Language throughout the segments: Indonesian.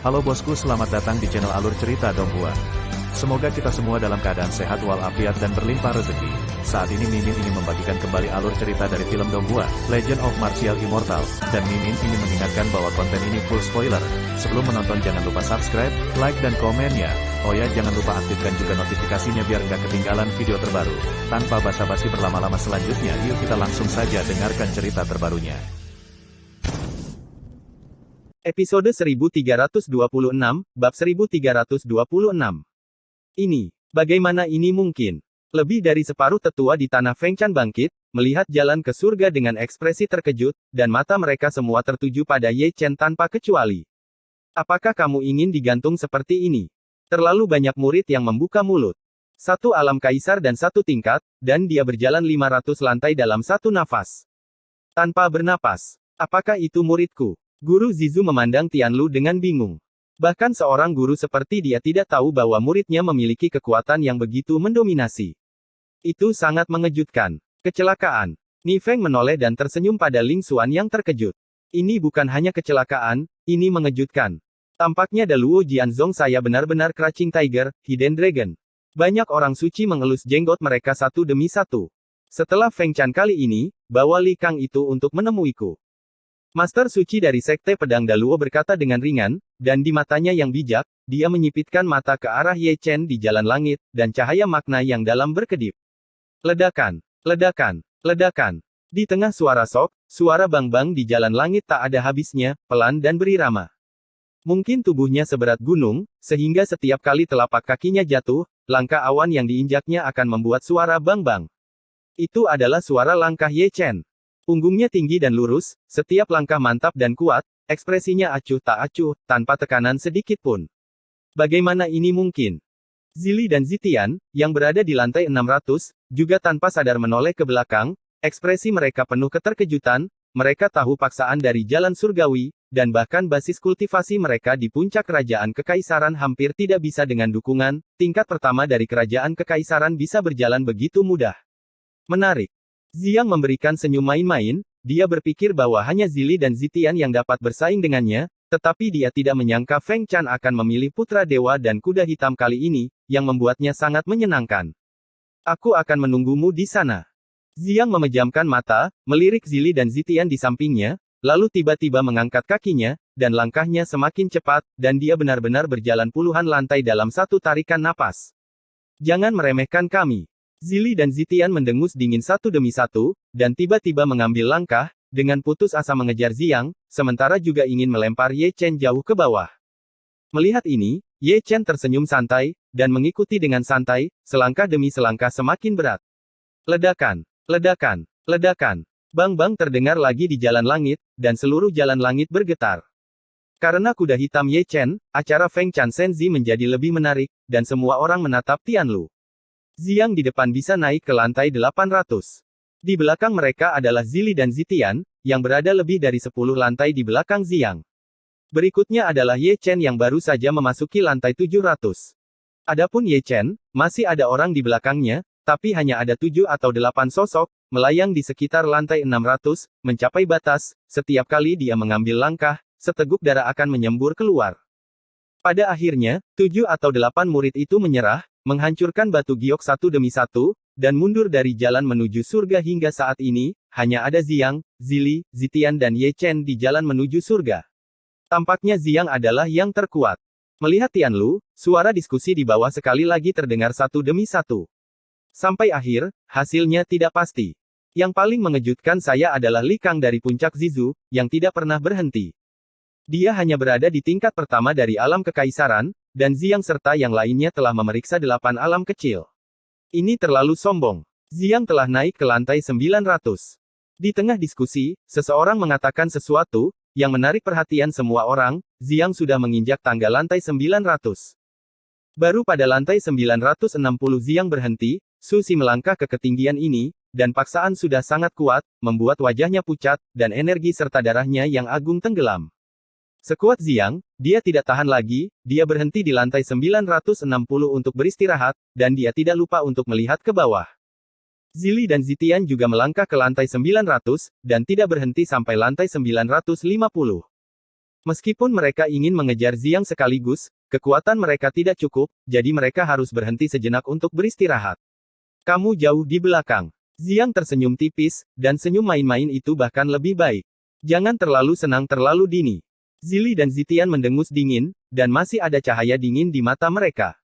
Halo bosku, selamat datang di channel Alur Cerita Donghua. Semoga kita semua dalam keadaan sehat walafiat dan berlimpah rezeki. Saat ini Mimin ingin membagikan kembali alur cerita dari film Donghua, Legend of Martial Immortal, dan Mimin ingin mengingatkan bahwa konten ini full spoiler. Sebelum menonton jangan lupa subscribe, like dan komen ya. Oh ya, jangan lupa aktifkan juga notifikasinya biar nggak ketinggalan video terbaru. Tanpa basa-basi berlama-lama selanjutnya, yuk kita langsung saja dengarkan cerita terbarunya. Episode 1326, Bab 1326. Ini, bagaimana ini mungkin? Lebih dari separuh tetua di tanah Fengchan bangkit, melihat jalan ke surga dengan ekspresi terkejut, dan mata mereka semua tertuju pada Ye Chen tanpa kecuali. Apakah kamu ingin digantung seperti ini? Terlalu banyak murid yang membuka mulut. Satu alam kaisar dan satu tingkat, dan dia berjalan 500 lantai dalam satu nafas. Tanpa bernapas. Apakah itu muridku? Guru Zizu memandang Tianlu dengan bingung. Bahkan seorang guru seperti dia tidak tahu bahwa muridnya memiliki kekuatan yang begitu mendominasi. Itu sangat mengejutkan. Kecelakaan. Ni Feng menoleh dan tersenyum pada Ling Xuan yang terkejut. Ini bukan hanya kecelakaan, ini mengejutkan. Tampaknya Daluo Jianzong saya benar-benar Crouching Tiger, Hidden Dragon. Banyak orang suci mengelus jenggot mereka satu demi satu. Setelah Feng Chan kali ini, bawa Li Kang itu untuk menemuiku. Master suci dari Sekte Pedang Daluo berkata dengan ringan, dan di matanya yang bijak, dia menyipitkan mata ke arah Ye Chen di jalan langit, dan cahaya makna yang dalam berkedip. Ledakan, ledakan, ledakan. Di tengah suara sok, suara bang-bang di jalan langit tak ada habisnya, pelan dan berirama. Mungkin tubuhnya seberat gunung, sehingga setiap kali telapak kakinya jatuh, langkah awan yang diinjaknya akan membuat suara bang-bang. Itu adalah suara langkah Ye Chen. Punggungnya tinggi dan lurus, setiap langkah mantap dan kuat, ekspresinya acuh tak acuh, tanpa tekanan sedikit pun. Bagaimana ini mungkin? Zili dan Zitian, yang berada di lantai 600, juga tanpa sadar menoleh ke belakang, ekspresi mereka penuh keterkejutan, mereka tahu paksaan dari jalan surgawi, dan bahkan basis kultivasi mereka di puncak kerajaan kekaisaran hampir tidak bisa dengan dukungan, tingkat pertama dari kerajaan kekaisaran bisa berjalan begitu mudah. Menarik. Ziang memberikan senyum main-main, dia berpikir bahwa hanya Zili dan Zitian yang dapat bersaing dengannya, tetapi dia tidak menyangka Feng Chan akan memilih putra dewa dan kuda hitam kali ini, yang membuatnya sangat menyenangkan. Aku akan menunggumu di sana. Ziang memejamkan mata, melirik Zili dan Zitian di sampingnya, lalu tiba-tiba mengangkat kakinya, dan langkahnya semakin cepat, dan dia benar-benar berjalan puluhan lantai dalam satu tarikan napas. Jangan meremehkan kami. Zili dan Zitian mendengus dingin satu demi satu, dan tiba-tiba mengambil langkah, dengan putus asa mengejar Ziang, sementara juga ingin melempar Ye Chen jauh ke bawah. Melihat ini, Ye Chen tersenyum santai, dan mengikuti dengan santai, selangkah demi selangkah semakin berat. Ledakan, ledakan, ledakan. Bang-bang terdengar lagi di jalan langit, dan seluruh jalan langit bergetar. Karena kuda hitam Ye Chen, acara Feng Chan Senzi menjadi lebih menarik, dan semua orang menatap Tianlu. Ziang di depan bisa naik ke lantai 800. Di belakang mereka adalah Zili dan Zitian, yang berada lebih dari 10 lantai di belakang Ziang. Berikutnya adalah Ye Chen yang baru saja memasuki lantai 700. Adapun Ye Chen, masih ada orang di belakangnya, tapi hanya ada 7 atau 8 sosok, melayang di sekitar lantai 600, mencapai batas, setiap kali dia mengambil langkah, seteguk darah akan menyembur keluar. Pada akhirnya, 7 atau 8 murid itu menyerah, menghancurkan batu giok satu demi satu, dan mundur dari jalan menuju surga hingga saat ini, hanya ada Ziang, Zili, Zitian dan Ye Chen di jalan menuju surga. Tampaknya Ziang adalah yang terkuat. Melihat Tianlu, suara diskusi di bawah sekali lagi terdengar satu demi satu. Sampai akhir, hasilnya tidak pasti. Yang paling mengejutkan saya adalah Li Kang dari puncak Zizu, yang tidak pernah berhenti. Dia hanya berada di tingkat pertama dari alam kekaisaran, dan Ziang serta yang lainnya telah memeriksa 8 alam kecil. Ini terlalu sombong. Ziang telah naik ke lantai 900. Di tengah diskusi, seseorang mengatakan sesuatu, yang menarik perhatian semua orang, Ziang sudah menginjak tangga lantai 900. Baru pada lantai 960 Ziang berhenti, Su Si melangkah ke ketinggian ini, dan paksaan sudah sangat kuat, membuat wajahnya pucat, dan energi serta darahnya yang agung tenggelam. Sekuat Ziang, dia tidak tahan lagi, dia berhenti di lantai 960 untuk beristirahat, dan dia tidak lupa untuk melihat ke bawah. Zili dan Zitian juga melangkah ke lantai 900, dan tidak berhenti sampai lantai 950. Meskipun mereka ingin mengejar Ziang sekaligus, kekuatan mereka tidak cukup, jadi mereka harus berhenti sejenak untuk beristirahat. Kamu jauh di belakang. Ziang tersenyum tipis, dan senyum main-main itu bahkan lebih baik. Jangan terlalu senang terlalu dini. Zili dan Zitian mendengus dingin, dan masih ada cahaya dingin di mata mereka.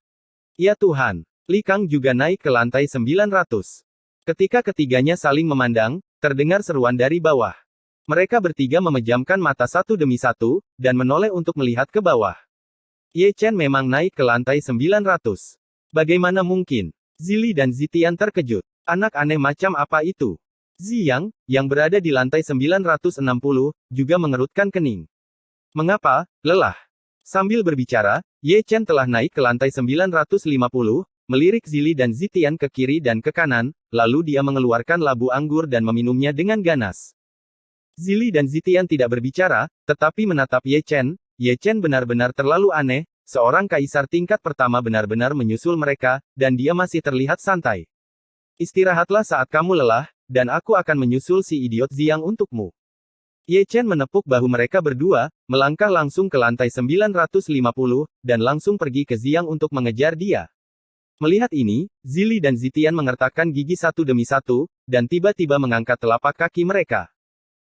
Ya Tuhan, Li Kang juga naik ke lantai 900. Ketika ketiganya saling memandang, terdengar seruan dari bawah. Mereka bertiga memejamkan mata satu demi satu, dan menoleh untuk melihat ke bawah. Ye Chen memang naik ke lantai 900. Bagaimana mungkin? Zili dan Zitian terkejut. Anak aneh macam apa itu? Ziyang, yang berada di lantai 960, juga mengerutkan kening. Mengapa? Lelah. Sambil berbicara, Ye Chen telah naik ke lantai 950, melirik Zili dan Zitian ke kiri dan ke kanan, lalu dia mengeluarkan labu anggur dan meminumnya dengan ganas. Zili dan Zitian tidak berbicara, tetapi menatap Ye Chen. Ye Chen benar-benar terlalu aneh, seorang kaisar tingkat pertama benar-benar menyusul mereka, dan dia masih terlihat santai. Istirahatlah saat kamu lelah, dan aku akan menyusul si idiot Ziyang untukmu. Ye Chen menepuk bahu mereka berdua, melangkah langsung ke lantai 950, dan langsung pergi ke Ziyang untuk mengejar dia. Melihat ini, Zili dan Zitian mengertakkan gigi satu demi satu, dan tiba-tiba mengangkat telapak kaki mereka.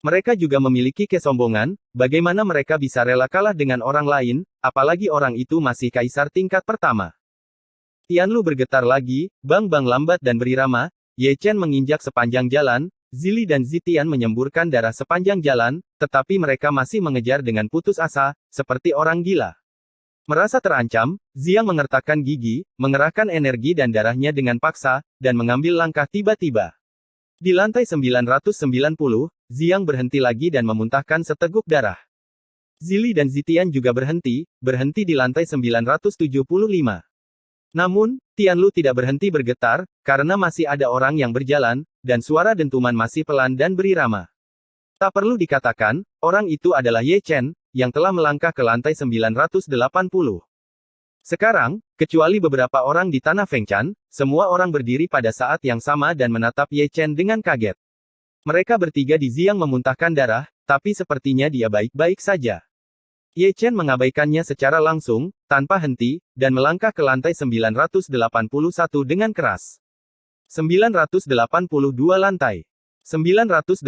Mereka juga memiliki kesombongan, bagaimana mereka bisa rela kalah dengan orang lain, apalagi orang itu masih kaisar tingkat pertama. Tianlu bergetar lagi, bang-bang lambat dan berirama, Ye Chen menginjak sepanjang jalan, Zili dan Zitian menyemburkan darah sepanjang jalan, tetapi mereka masih mengejar dengan putus asa, seperti orang gila. Merasa terancam, Ziyang mengertakkan gigi, mengerahkan energi dan darahnya dengan paksa, dan mengambil langkah tiba-tiba. Di lantai 990, Ziyang berhenti lagi dan memuntahkan seteguk darah. Zili dan Zitian juga berhenti di lantai 975. Namun, Tianlu tidak berhenti bergetar, karena masih ada orang yang berjalan, dan suara dentuman masih pelan dan berirama. Tak perlu dikatakan, orang itu adalah Ye Chen, yang telah melangkah ke lantai 980. Sekarang, kecuali beberapa orang di tanah Fengchan, semua orang berdiri pada saat yang sama dan menatap Ye Chen dengan kaget. Mereka bertiga di Ziyang memuntahkan darah, tapi sepertinya dia baik-baik saja. Ye Chen mengabaikannya secara langsung, tanpa henti, dan melangkah ke lantai 981 dengan keras. 982 lantai. 983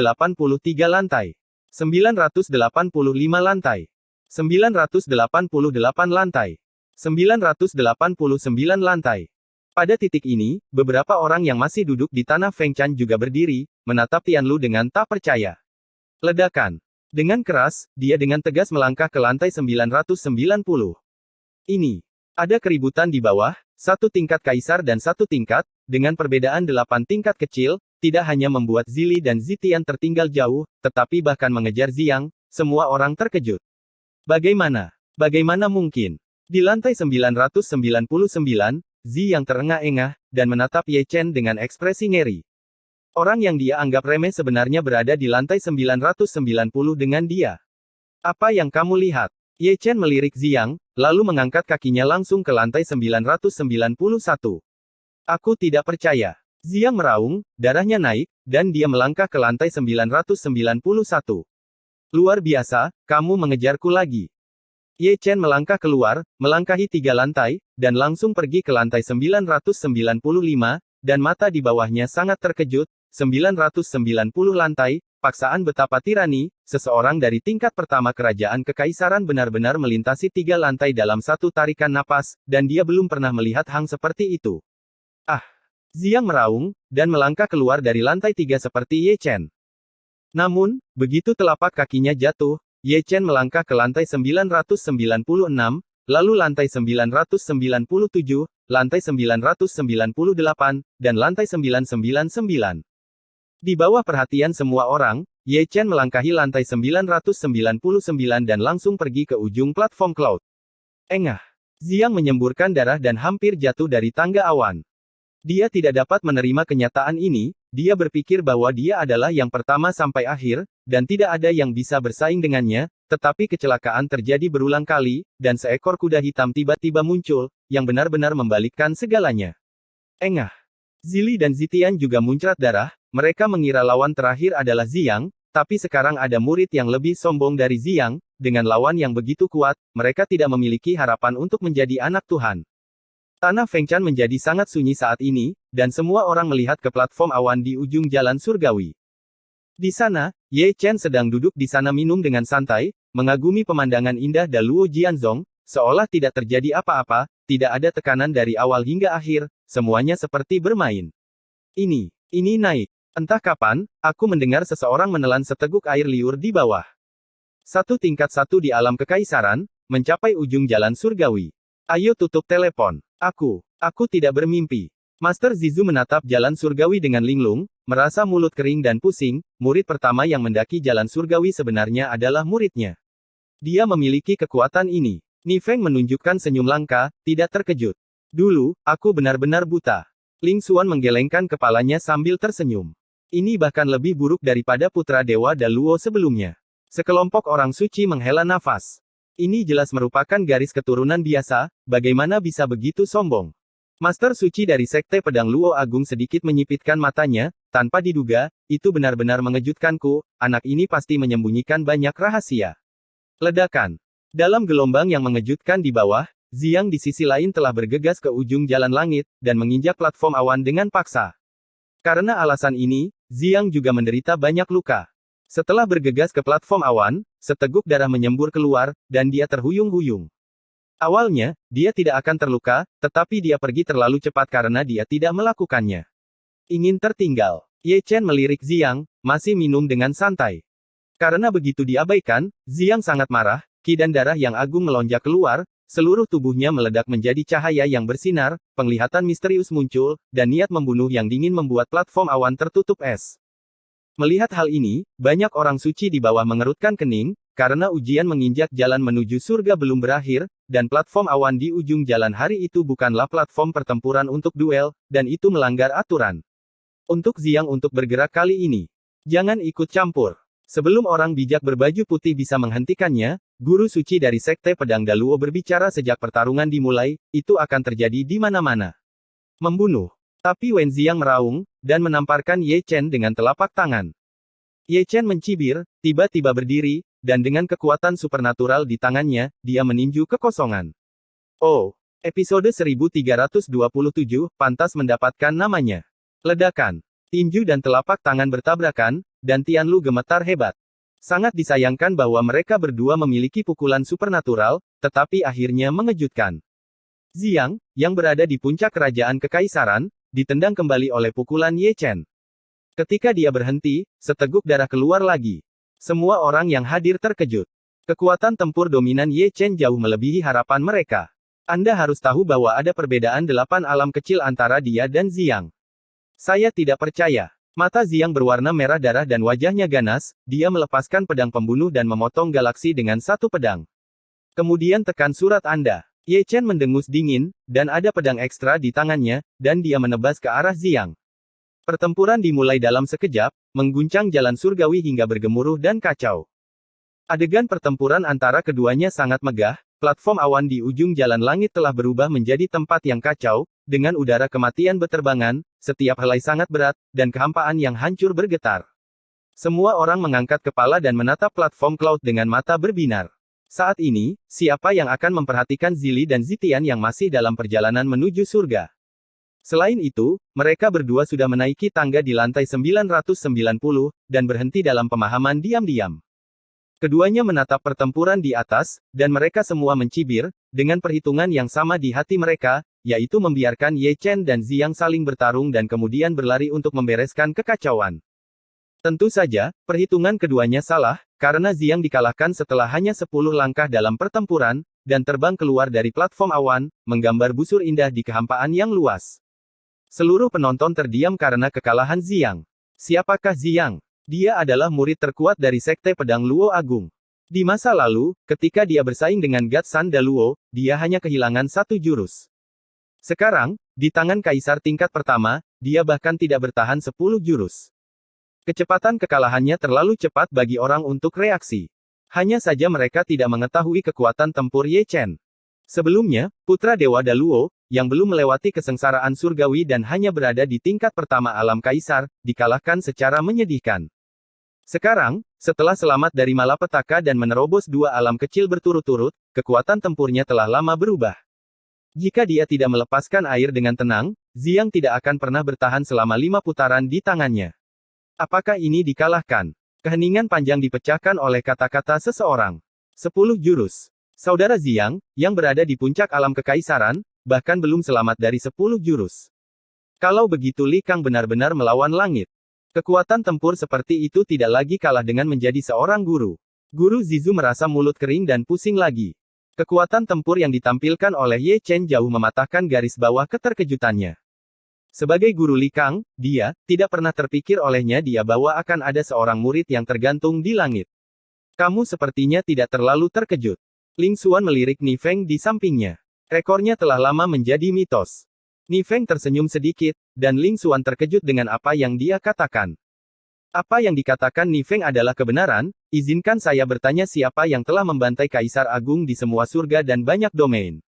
lantai. 985 lantai. 988 lantai. 989 lantai. Pada titik ini, beberapa orang yang masih duduk di tanah Fengchan juga berdiri, menatap Tianlu dengan tak percaya. Ledakan. Dengan keras, dia dengan tegas melangkah ke lantai 990. Ini. Ada keributan di bawah, satu tingkat kaisar dan satu tingkat, dengan perbedaan 8 tingkat kecil, tidak hanya membuat Zili dan Zitian tertinggal jauh, tetapi bahkan mengejar Ziyang, semua orang terkejut. Bagaimana mungkin? Di lantai 999, Ziyang terengah-engah, dan menatap Ye Chen dengan ekspresi ngeri. Orang yang dia anggap remeh sebenarnya berada di lantai 990 dengan dia. Apa yang kamu lihat? Ye Chen melirik Ziyang, lalu mengangkat kakinya langsung ke lantai 991. Aku tidak percaya. Ziyang meraung, darahnya naik, dan dia melangkah ke lantai 991. Luar biasa, kamu mengejarku lagi. Ye Chen melangkah keluar, melangkahi 3 lantai, dan langsung pergi ke lantai 995, dan mata di bawahnya sangat terkejut. 990 lantai, paksaan betapa tirani, seseorang dari tingkat pertama kerajaan kekaisaran benar-benar melintasi 3 lantai dalam satu tarikan napas, dan dia belum pernah melihat hang seperti itu. Ah! Ziyang meraung, dan melangkah keluar dari lantai 3 seperti Ye Chen. Namun, begitu telapak kakinya jatuh, Ye Chen melangkah ke lantai 996, lalu lantai 997, lantai 998, dan lantai 999. Di bawah perhatian semua orang, Ye Chen melangkahi lantai 999 dan langsung pergi ke ujung platform cloud. Engah! Ziyang menyemburkan darah dan hampir jatuh dari tangga awan. Dia tidak dapat menerima kenyataan ini, dia berpikir bahwa dia adalah yang pertama sampai akhir, dan tidak ada yang bisa bersaing dengannya, tetapi kecelakaan terjadi berulang kali, dan seekor kuda hitam tiba-tiba muncul, yang benar-benar membalikkan segalanya. Engah! Zili dan Zitian juga muncrat darah, mereka mengira lawan terakhir adalah Ziyang, Tapi sekarang ada murid yang lebih sombong dari Ziyang, dengan lawan yang begitu kuat, mereka tidak memiliki harapan untuk menjadi anak Tuhan. Tanah Fengchan menjadi sangat sunyi saat ini, dan semua orang melihat ke platform awan di ujung jalan surgawi. Di sana, Ye Chen sedang duduk di sana minum dengan santai, mengagumi pemandangan indah Daluo Jianzong, seolah tidak terjadi apa-apa, tidak ada tekanan dari awal hingga akhir, semuanya seperti bermain. Ini naik. Entah kapan, aku mendengar seseorang menelan seteguk air liur di bawah. Satu tingkat satu di alam kekaisaran, mencapai ujung jalan surgawi. Ayo tutup telepon. Aku tidak bermimpi. Master Zizu menatap jalan surgawi dengan linglung, merasa mulut kering dan pusing, murid pertama yang mendaki jalan surgawi sebenarnya adalah muridnya. Dia memiliki kekuatan ini. Ni Feng menunjukkan senyum langka, tidak terkejut. Dulu, aku benar-benar buta. Ling Xuan menggelengkan kepalanya sambil tersenyum. Ini bahkan lebih buruk daripada putra Dewa Daluo sebelumnya. Sekelompok orang suci menghela nafas. Ini jelas merupakan garis keturunan biasa, bagaimana bisa begitu sombong? Master suci dari Sekte Pedang Luo Agung sedikit menyipitkan matanya, tanpa diduga, itu benar-benar mengejutkanku, anak ini pasti menyembunyikan banyak rahasia. Ledakan. Dalam gelombang yang mengejutkan di bawah, Ziyang di sisi lain telah bergegas ke ujung jalan langit, dan menginjak platform awan dengan paksa. Karena alasan ini, Ziyang juga menderita banyak luka. Setelah bergegas ke platform awan, seteguk darah menyembur keluar, dan dia terhuyung-huyung. Awalnya, dia tidak akan terluka, tetapi dia pergi terlalu cepat karena dia tidak melakukannya. Ingin tertinggal. Ye Chen melirik Ziyang, masih minum dengan santai. Karena begitu diabaikan, Ziyang sangat marah, ki dan darah yang agung melonjak keluar, seluruh tubuhnya meledak menjadi cahaya yang bersinar, penglihatan misterius muncul, dan niat membunuh yang dingin membuat platform awan tertutup es. Melihat hal ini, banyak orang suci di bawah mengerutkan kening, karena ujian menginjak jalan menuju surga belum berakhir, dan platform awan di ujung jalan hari itu bukanlah platform pertempuran untuk duel, dan itu melanggar aturan. Untuk Ziyang untuk bergerak kali ini, jangan ikut campur. Sebelum orang bijak berbaju putih bisa menghentikannya, guru suci dari Sekte Pedang Daluo berbicara sejak pertarungan dimulai, itu akan terjadi di mana-mana. Membunuh. Tapi Wen Ziyang meraung, dan menamparkan Ye Chen dengan telapak tangan. Ye Chen mencibir, tiba-tiba berdiri, dan dengan kekuatan supernatural di tangannya, dia meninju kekosongan. Oh, episode 1327, pantas mendapatkan namanya. Ledakan. Tinju dan telapak tangan bertabrakan, dan Tianlu gemetar hebat. Sangat disayangkan bahwa mereka berdua memiliki pukulan supernatural, tetapi akhirnya mengejutkan. Ziyang, yang berada di puncak kerajaan kekaisaran, ditendang kembali oleh pukulan Ye Chen. Ketika dia berhenti, seteguk darah keluar lagi. Semua orang yang hadir terkejut. Kekuatan tempur dominan Ye Chen jauh melebihi harapan mereka. Anda harus tahu bahwa ada perbedaan 8 alam kecil antara dia dan Ziyang. Saya tidak percaya. Mata Ziyang berwarna merah darah dan wajahnya ganas, dia melepaskan pedang pembunuh dan memotong galaksi dengan satu pedang. Kemudian tekan surat Anda. Ye Chen mendengus dingin, dan ada pedang ekstra di tangannya, dan dia menebas ke arah Ziyang. Pertempuran dimulai dalam sekejap, mengguncang jalan surgawi hingga bergemuruh dan kacau. Adegan pertempuran antara keduanya sangat megah, platform awan di ujung jalan langit telah berubah menjadi tempat yang kacau, dengan udara kematian beterbangan, setiap helai sangat berat, dan kehampaan yang hancur bergetar. Semua orang mengangkat kepala dan menatap platform cloud dengan mata berbinar. Saat ini, siapa yang akan memperhatikan Zili dan Zitian yang masih dalam perjalanan menuju surga? Selain itu, mereka berdua sudah menaiki tangga di lantai 990, dan berhenti dalam pemahaman diam-diam. Keduanya menatap pertempuran di atas, dan mereka semua mencibir, dengan perhitungan yang sama di hati mereka, yaitu membiarkan Ye Chen dan Ziyang saling bertarung dan kemudian berlari untuk membereskan kekacauan. Tentu saja, perhitungan keduanya salah, karena Ziyang dikalahkan setelah hanya 10 langkah dalam pertempuran, dan terbang keluar dari platform awan, menggambar busur indah di kehampaan yang luas. Seluruh penonton terdiam karena kekalahan Ziyang. Siapakah Ziyang? Dia adalah murid terkuat dari Sekte Pedang Luo Agung. Di masa lalu, ketika dia bersaing dengan Gatsan Daluo, dia hanya kehilangan satu jurus. Sekarang, di tangan kaisar tingkat pertama, dia bahkan tidak bertahan 10 jurus. Kecepatan kekalahannya terlalu cepat bagi orang untuk reaksi. Hanya saja mereka tidak mengetahui kekuatan tempur Ye Chen. Sebelumnya, putra Dewa Daluo, yang belum melewati kesengsaraan surgawi dan hanya berada di tingkat pertama alam kaisar, dikalahkan secara menyedihkan. Sekarang, setelah selamat dari malapetaka dan menerobos dua alam kecil berturut-turut, kekuatan tempurnya telah lama berubah. Jika dia tidak melepaskan air dengan tenang, Xiang tidak akan pernah bertahan selama 5 putaran di tangannya. Apakah ini dikalahkan? Keheningan panjang dipecahkan oleh kata-kata seseorang. 10 jurus. Saudara Xiang, yang berada di puncak alam kekaisaran, bahkan belum selamat dari 10 jurus. Kalau begitu Li Kang benar-benar melawan langit. Kekuatan tempur seperti itu tidak lagi kalah dengan menjadi seorang guru. Guru Zizu merasa mulut kering dan pusing lagi. Kekuatan tempur yang ditampilkan oleh Ye Chen jauh mematahkan garis bawah keterkejutannya. Sebagai guru Li Kang, dia tidak pernah terpikir olehnya dia bahwa akan ada seorang murid yang tergantung di langit. Kamu sepertinya tidak terlalu terkejut. Ling Xuan melirik Ni Feng di sampingnya. Rekornya telah lama menjadi mitos. Ni Feng tersenyum sedikit, dan Ling Xuan terkejut dengan apa yang dia katakan. Apa yang dikatakan Ni Feng adalah kebenaran, izinkan saya bertanya siapa yang telah membantai Kaisar Agung di semua surga dan banyak domain.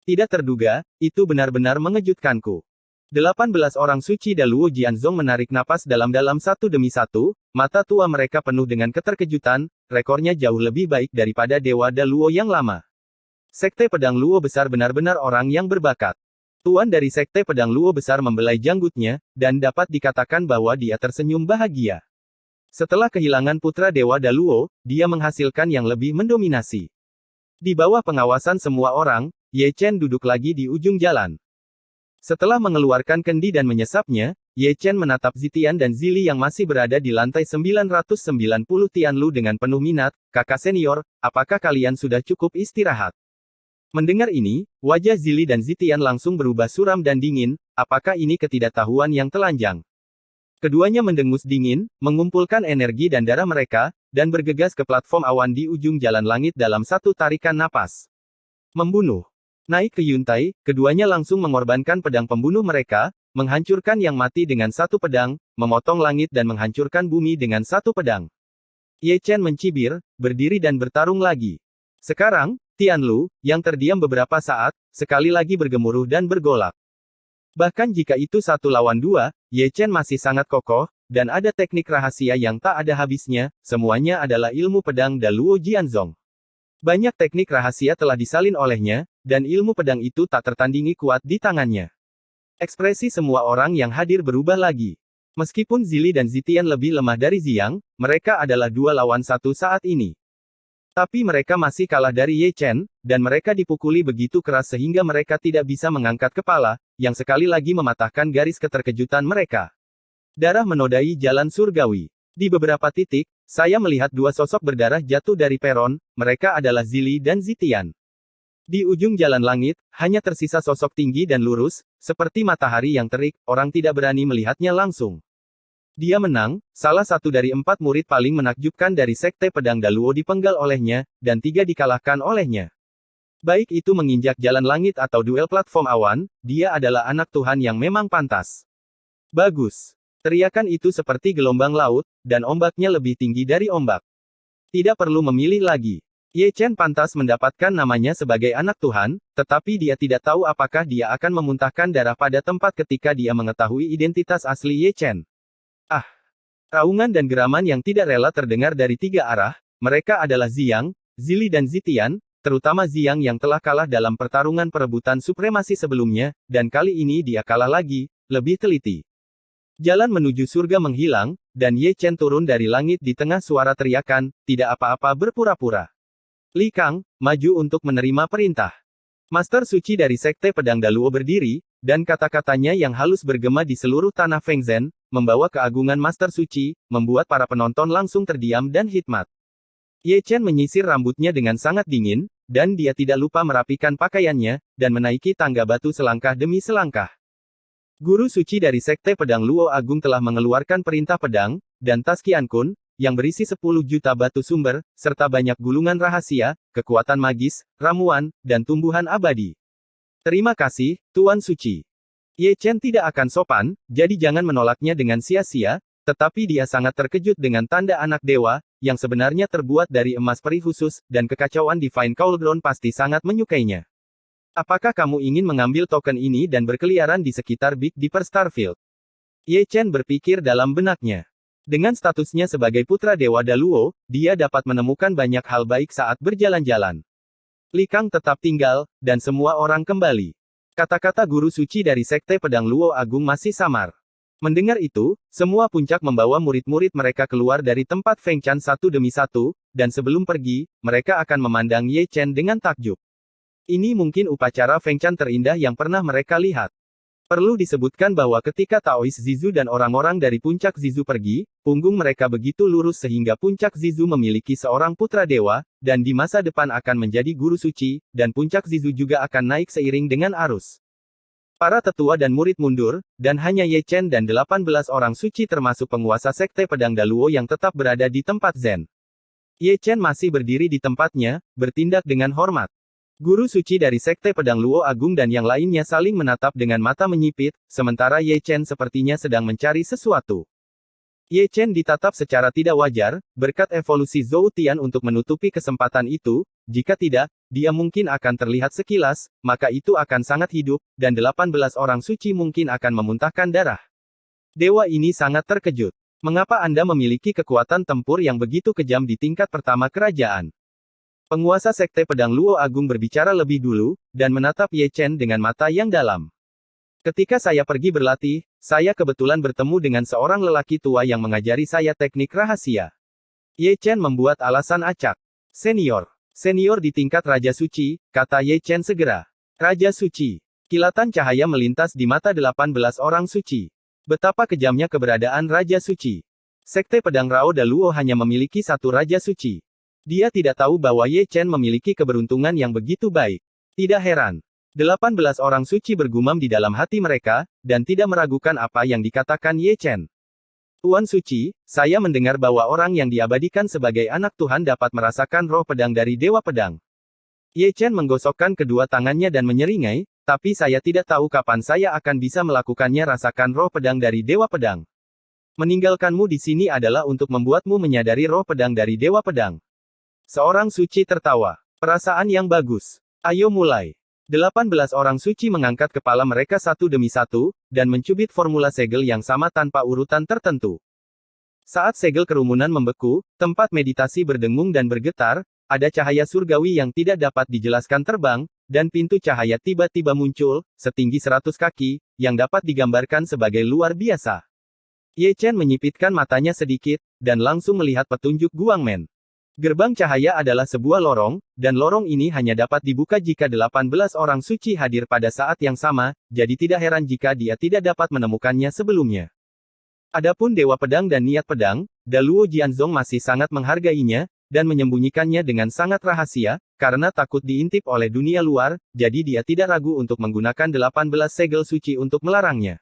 Tidak terduga, itu benar-benar mengejutkanku. 18 orang suci Daluo Jianzong menarik napas dalam-dalam satu demi satu, mata tua mereka penuh dengan keterkejutan, rekornya jauh lebih baik daripada Dewa Daluo yang lama. Sekte Pedang Luo Besar benar-benar orang yang berbakat. Tuan dari Sekte Pedang Luo Besar membelai janggutnya, dan dapat dikatakan bahwa dia tersenyum bahagia. Setelah kehilangan putra Dewa Daluo, dia menghasilkan yang lebih mendominasi. Di bawah pengawasan semua orang, Ye Chen duduk lagi di ujung jalan. Setelah mengeluarkan kendi dan menyesapnya, Ye Chen menatap Zitian dan Zili yang masih berada di lantai 990 Tianlu dengan penuh minat. Kakak senior, apakah kalian sudah cukup istirahat? Mendengar ini, wajah Zili dan Zitian langsung berubah suram dan dingin. Apakah ini ketidaktahuan yang telanjang? Keduanya mendengus dingin, mengumpulkan energi dan darah mereka, dan bergegas ke platform awan di ujung jalan langit dalam satu tarikan napas. Membunuh. Naik ke Yuntai, keduanya langsung mengorbankan pedang pembunuh mereka, menghancurkan yang mati dengan satu pedang, memotong langit dan menghancurkan bumi dengan satu pedang. Ye Chen mencibir, berdiri dan bertarung lagi. Sekarang, Tianlu, yang terdiam beberapa saat, sekali lagi bergemuruh dan bergolak. Bahkan jika itu 1 lawan 2, Ye Chen masih sangat kokoh, dan ada teknik rahasia yang tak ada habisnya, semuanya adalah ilmu pedang Daluo Jianzong. Banyak teknik rahasia telah disalin olehnya, dan ilmu pedang itu tak tertandingi kuat di tangannya. Ekspresi semua orang yang hadir berubah lagi. Meskipun Zili dan Zitian lebih lemah dari Xiang, mereka adalah 2 lawan 1 saat ini. Tapi mereka masih kalah dari Ye Chen, dan mereka dipukuli begitu keras sehingga mereka tidak bisa mengangkat kepala, yang sekali lagi mematahkan garis keterkejutan mereka. Darah menodai jalan surgawi. Di beberapa titik, saya melihat 2 sosok berdarah jatuh dari peron, mereka adalah Zili dan Zitian. Di ujung jalan langit, hanya tersisa sosok tinggi dan lurus, seperti matahari yang terik, orang tidak berani melihatnya langsung. Dia menang, salah satu dari 4 murid paling menakjubkan dari Sekte Pedang Daluo dipenggal olehnya, dan 3 dikalahkan olehnya. Baik itu menginjak jalan langit atau duel platform awan, dia adalah anak Tuhan yang memang pantas. Bagus. Teriakan itu seperti gelombang laut, dan ombaknya lebih tinggi dari ombak. Tidak perlu memilih lagi. Ye Chen pantas mendapatkan namanya sebagai anak Tuhan, tetapi dia tidak tahu apakah dia akan memuntahkan darah pada tempat ketika dia mengetahui identitas asli Ye Chen. Ah! Raungan dan geraman yang tidak rela terdengar dari 3 arah, mereka adalah Xiang, Zili dan Zitian, terutama Xiang yang telah kalah dalam pertarungan perebutan supremasi sebelumnya, dan kali ini dia kalah lagi, lebih teliti. Jalan menuju surga menghilang, dan Ye Chen turun dari langit di tengah suara teriakan, tidak apa-apa berpura-pura. Li Kang, maju untuk menerima perintah. Master suci dari Sekte Pedang Daluo berdiri, dan kata-katanya yang halus bergema di seluruh tanah Fengzhen, membawa keagungan Master Suci, membuat para penonton langsung terdiam dan hikmat. Ye Chen menyisir rambutnya dengan sangat dingin, dan dia tidak lupa merapikan pakaiannya, dan menaiki tangga batu selangkah demi selangkah. Guru suci dari Sekte Pedang Luo Agung telah mengeluarkan perintah pedang, dan tas Qian Kun, yang berisi 10 juta batu sumber, serta banyak gulungan rahasia, kekuatan magis, ramuan, dan tumbuhan abadi. Terima kasih, Tuan Suci. Ye Chen tidak akan sopan, jadi jangan menolaknya dengan sia-sia, tetapi dia sangat terkejut dengan tanda anak dewa, yang sebenarnya terbuat dari emas peri khusus, dan kekacauan Divine Cauldron pasti sangat menyukainya. Apakah kamu ingin mengambil token ini dan berkeliaran di sekitar Big Dipper Starfield? Ye Chen berpikir dalam benaknya. Dengan statusnya sebagai putra Dewa Daluo, dia dapat menemukan banyak hal baik saat berjalan-jalan. Li Kang tetap tinggal, dan semua orang kembali. Kata-kata guru suci dari Sekte Pedang Luo Agung masih samar. Mendengar itu, semua puncak membawa murid-murid mereka keluar dari tempat Feng Chan satu demi satu, dan sebelum pergi, mereka akan memandang Ye Chen dengan takjub. Ini mungkin upacara Feng Chan terindah yang pernah mereka lihat. Perlu disebutkan bahwa ketika Taois Zizu dan orang-orang dari puncak Zizu pergi, punggung mereka begitu lurus sehingga puncak Zizu memiliki seorang putra dewa, dan di masa depan akan menjadi guru suci, dan puncak Zizu juga akan naik seiring dengan arus. Para tetua dan murid mundur, dan hanya Ye Chen dan 18 orang suci termasuk penguasa Sekte Pedang Daluo yang tetap berada di tempat Zen. Ye Chen masih berdiri di tempatnya, bertindak dengan hormat. Guru suci dari Sekte Pedang Luo Agung dan yang lainnya saling menatap dengan mata menyipit, sementara Ye Chen sepertinya sedang mencari sesuatu. Ye Chen ditatap secara tidak wajar, berkat evolusi Zhou Tian untuk menutupi kesempatan itu, jika tidak, dia mungkin akan terlihat sekilas, maka itu akan sangat hidup, dan 18 orang suci mungkin akan memuntahkan darah. Dewa ini sangat terkejut. Mengapa Anda memiliki kekuatan tempur yang begitu kejam di tingkat pertama kerajaan? Penguasa Sekte Pedang Luo Agung berbicara lebih dulu, dan menatap Ye Chen dengan mata yang dalam. Ketika saya pergi berlatih, saya kebetulan bertemu dengan seorang lelaki tua yang mengajari saya teknik rahasia. Ye Chen membuat alasan acak. Senior di tingkat Raja Suci, kata Ye Chen segera. Raja Suci. Kilatan cahaya melintas di mata 18 orang suci. Betapa kejamnya keberadaan Raja Suci. Sekte Pedang Rao Daluo hanya memiliki satu Raja Suci. Dia tidak tahu bahwa Ye Chen memiliki keberuntungan yang begitu baik. Tidak heran. 18 orang suci bergumam di dalam hati mereka, dan tidak meragukan apa yang dikatakan Ye Chen. Tuan Suci, saya mendengar bahwa orang yang diabadikan sebagai anak Tuhan dapat merasakan roh pedang dari Dewa Pedang. Ye Chen menggosokkan kedua tangannya dan menyeringai, tapi saya tidak tahu kapan saya akan bisa melakukannya rasakan roh pedang dari Dewa Pedang. Meninggalkanmu di sini adalah untuk membuatmu menyadari roh pedang dari Dewa Pedang. Seorang suci tertawa. Perasaan yang bagus. Ayo mulai. 18 orang suci mengangkat kepala mereka satu demi satu, dan mencubit formula segel yang sama tanpa urutan tertentu. Saat segel kerumunan membeku, tempat meditasi berdengung dan bergetar, ada cahaya surgawi yang tidak dapat dijelaskan terbang, dan pintu cahaya tiba-tiba muncul, setinggi 100 kaki, yang dapat digambarkan sebagai luar biasa. Ye Chen menyipitkan matanya sedikit, dan langsung melihat petunjuk Guangmen. Gerbang cahaya adalah sebuah lorong, dan lorong ini hanya dapat dibuka jika 18 orang suci hadir pada saat yang sama, jadi tidak heran jika dia tidak dapat menemukannya sebelumnya. Adapun Dewa Pedang dan Niat Pedang, Daluo Jianzong masih sangat menghargainya, dan menyembunyikannya dengan sangat rahasia, karena takut diintip oleh dunia luar, jadi dia tidak ragu untuk menggunakan 18 segel suci untuk melarangnya.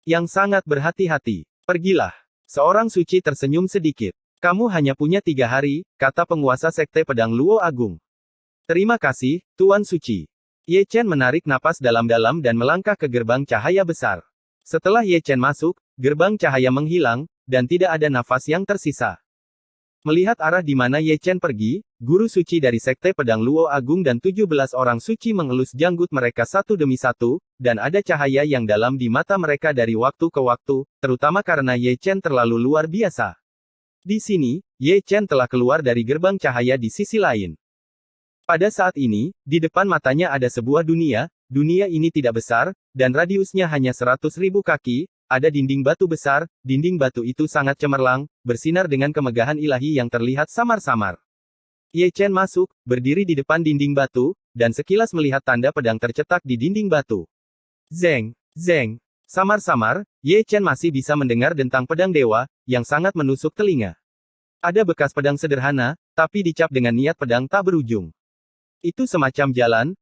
Yang sangat berhati-hati. Pergilah. Seorang suci tersenyum sedikit. Kamu hanya punya 3 hari, kata penguasa Sekte Pedang Luo Agung. Terima kasih, Tuan Suci. Ye Chen menarik napas dalam-dalam dan melangkah ke gerbang cahaya besar. Setelah Ye Chen masuk, gerbang cahaya menghilang, dan tidak ada nafas yang tersisa. Melihat arah di mana Ye Chen pergi, guru suci dari Sekte Pedang Luo Agung dan 17 orang suci mengelus janggut mereka satu demi satu, dan ada cahaya yang dalam di mata mereka dari waktu ke waktu, terutama karena Ye Chen terlalu luar biasa. Di sini, Ye Chen telah keluar dari gerbang cahaya di sisi lain. Pada saat ini, di depan matanya ada sebuah dunia ini tidak besar, dan radiusnya hanya 100.000 kaki, ada dinding batu besar, dinding batu itu sangat cemerlang, bersinar dengan kemegahan ilahi yang terlihat samar-samar. Ye Chen masuk, berdiri di depan dinding batu, dan sekilas melihat tanda pedang tercetak di dinding batu. Zeng, zeng. Samar-samar, Ye Chen masih bisa mendengar dentang pedang dewa, yang sangat menusuk telinga. Ada bekas pedang sederhana, tapi dicap dengan niat pedang tak berujung. Itu semacam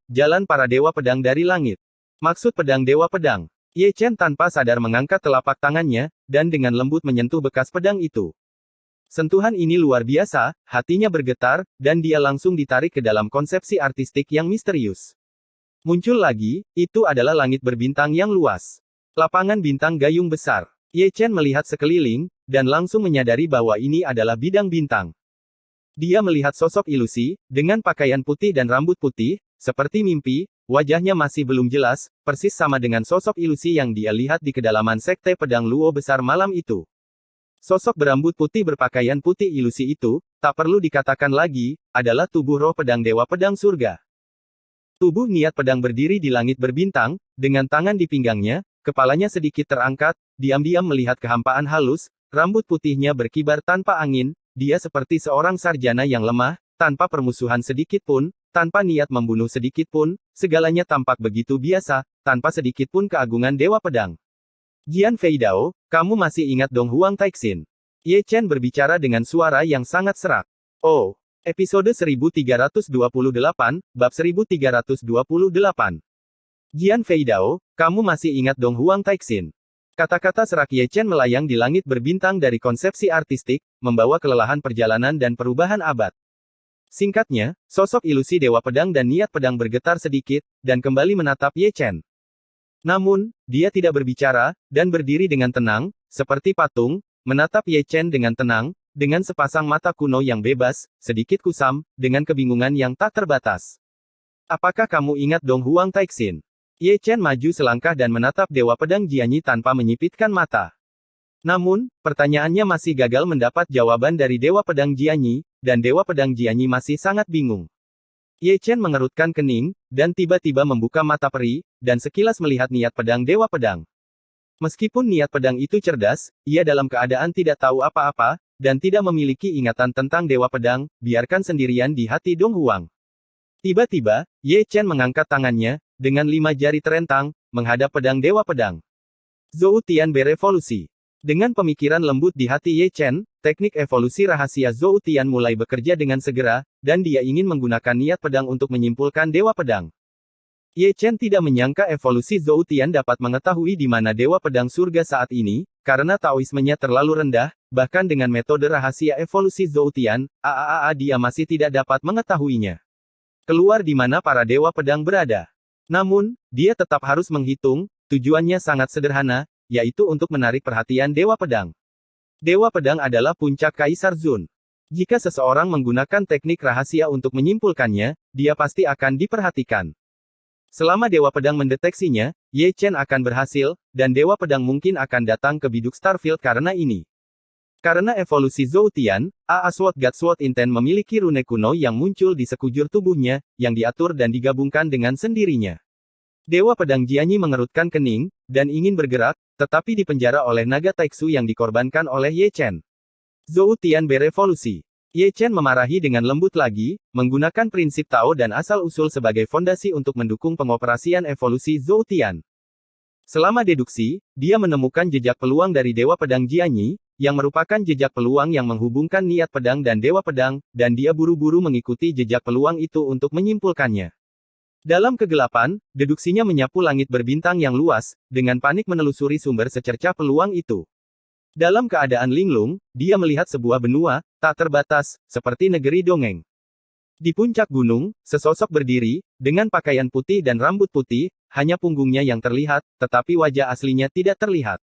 jalan para dewa pedang dari langit. Maksud pedang dewa pedang. Ye Chen tanpa sadar mengangkat telapak tangannya, dan dengan lembut menyentuh bekas pedang itu. Sentuhan ini luar biasa, hatinya bergetar, dan dia langsung ditarik ke dalam konsepsi artistik yang misterius. Muncul lagi, itu adalah langit berbintang yang luas. Lapangan bintang gayung besar. Ye Chen melihat sekeliling, dan langsung menyadari bahwa ini adalah bidang bintang. Dia melihat sosok ilusi, dengan pakaian putih dan rambut putih, seperti mimpi, wajahnya masih belum jelas, persis sama dengan sosok ilusi yang dia lihat di kedalaman Sekte Pedang Luo besar malam itu. Sosok berambut putih berpakaian putih ilusi itu, tak perlu dikatakan lagi, adalah tubuh roh pedang Dewa Pedang Surga. Tubuh niat pedang berdiri di langit berbintang, dengan tangan di pinggangnya, kepalanya sedikit terangkat, diam-diam melihat kehampaan halus, rambut putihnya berkibar tanpa angin, dia seperti seorang sarjana yang lemah, tanpa permusuhan sedikit pun, tanpa niat membunuh sedikit pun, segalanya tampak begitu biasa, tanpa sedikit pun keagungan Dewa Pedang. Jian Feidao, kamu masih ingat Dong Huang Taixin? Ye Chen berbicara dengan suara yang sangat serak. Oh, episode 1328, bab 1328. Jian Feidao, kamu masih ingat Dong Huang Taixin? Kata-kata serak Ye Chen melayang di langit berbintang dari konsepsi artistik, membawa kelelahan perjalanan dan perubahan abad. Singkatnya, sosok ilusi Dewa Pedang dan niat pedang bergetar sedikit, dan kembali menatap Ye Chen. Namun, dia tidak berbicara, dan berdiri dengan tenang, seperti patung, menatap Ye Chen dengan tenang, dengan sepasang mata kuno yang bebas, sedikit kusam, dengan kebingungan yang tak terbatas. Apakah kamu ingat Dong Huang Taixin? Ye Chen maju selangkah dan menatap Dewa Pedang Jianyi tanpa menyipitkan mata. Namun, pertanyaannya masih gagal mendapat jawaban dari Dewa Pedang Jianyi, dan Dewa Pedang Jianyi masih sangat bingung. Ye Chen mengerutkan kening, dan tiba-tiba membuka mata peri, dan sekilas melihat niat pedang Dewa Pedang. Meskipun niat pedang itu cerdas, ia dalam keadaan tidak tahu apa-apa, dan tidak memiliki ingatan tentang Dewa Pedang, biarkan sendirian di hati Dong Huang. Tiba-tiba, Ye Chen mengangkat tangannya, dengan 5 jari terentang, menghadap pedang Dewa Pedang. Zhou Tian berevolusi. Dengan pemikiran lembut di hati Ye Chen, teknik evolusi rahasia Zhou Tian mulai bekerja dengan segera, dan dia ingin menggunakan niat pedang untuk menyimpulkan Dewa Pedang. Ye Chen tidak menyangka evolusi Zhou Tian dapat mengetahui di mana Dewa Pedang Surga saat ini, karena Taoismenya terlalu rendah, bahkan dengan metode rahasia evolusi Zhou Tian, dia masih tidak dapat mengetahuinya. Keluar di mana para Dewa Pedang berada. Namun, dia tetap harus menghitung, tujuannya sangat sederhana, yaitu untuk menarik perhatian Dewa Pedang. Dewa Pedang adalah puncak Kaisar Zun. Jika seseorang menggunakan teknik rahasia untuk menyimpulkannya, dia pasti akan diperhatikan. Selama Dewa Pedang mendeteksinya, Ye Chen akan berhasil, dan Dewa Pedang mungkin akan datang ke biduk Starfield karena ini. Karena evolusi Zhou Tian, Sword God Sword Intent memiliki rune kuno yang muncul di sekujur tubuhnya, yang diatur dan digabungkan dengan sendirinya. Dewa Pedang Jianyi mengerutkan kening, dan ingin bergerak, tetapi dipenjara oleh naga Taixu yang dikorbankan oleh Ye Chen. Zhou Tian berevolusi. Ye Chen memarahi dengan lembut lagi, menggunakan prinsip Tao dan asal-usul sebagai fondasi untuk mendukung pengoperasian evolusi Zhou Tian. Selama deduksi, dia menemukan jejak peluang dari Dewa Pedang Jianyi, yang merupakan jejak peluang yang menghubungkan niat pedang dan Dewa Pedang, dan dia buru-buru mengikuti jejak peluang itu untuk menyimpulkannya. Dalam kegelapan, deduksinya menyapu langit berbintang yang luas, dengan panik menelusuri sumber secercah peluang itu. Dalam keadaan linglung, dia melihat sebuah benua, tak terbatas, seperti negeri dongeng. Di puncak gunung, sesosok berdiri, dengan pakaian putih dan rambut putih, hanya punggungnya yang terlihat, tetapi wajah aslinya tidak terlihat.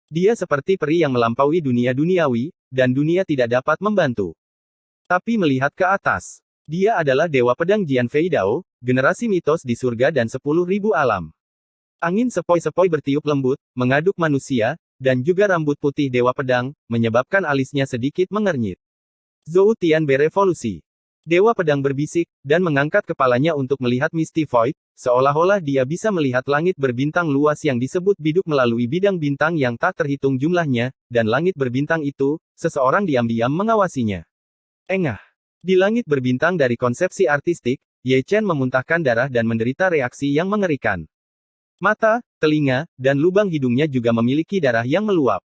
Dia seperti peri yang melampaui dunia duniawi, dan dunia tidak dapat membantu. Tapi melihat ke atas, dia adalah Dewa Pedang Jian Feidao, generasi mitos di surga dan 10.000 alam. Angin sepoi-sepoi bertiup lembut, mengaduk manusia, dan juga rambut putih Dewa Pedang, menyebabkan alisnya sedikit mengernyit. Zhou Tian berevolusi. Dewa Pedang berbisik, dan mengangkat kepalanya untuk melihat Misty Void, seolah-olah dia bisa melihat langit berbintang luas yang disebut biduk melalui bidang bintang yang tak terhitung jumlahnya, dan langit berbintang itu, seseorang diam-diam mengawasinya. Engah. Di langit berbintang dari konsepsi artistik, Ye Chen memuntahkan darah dan menderita reaksi yang mengerikan. Mata, telinga, dan lubang hidungnya juga memiliki darah yang meluap.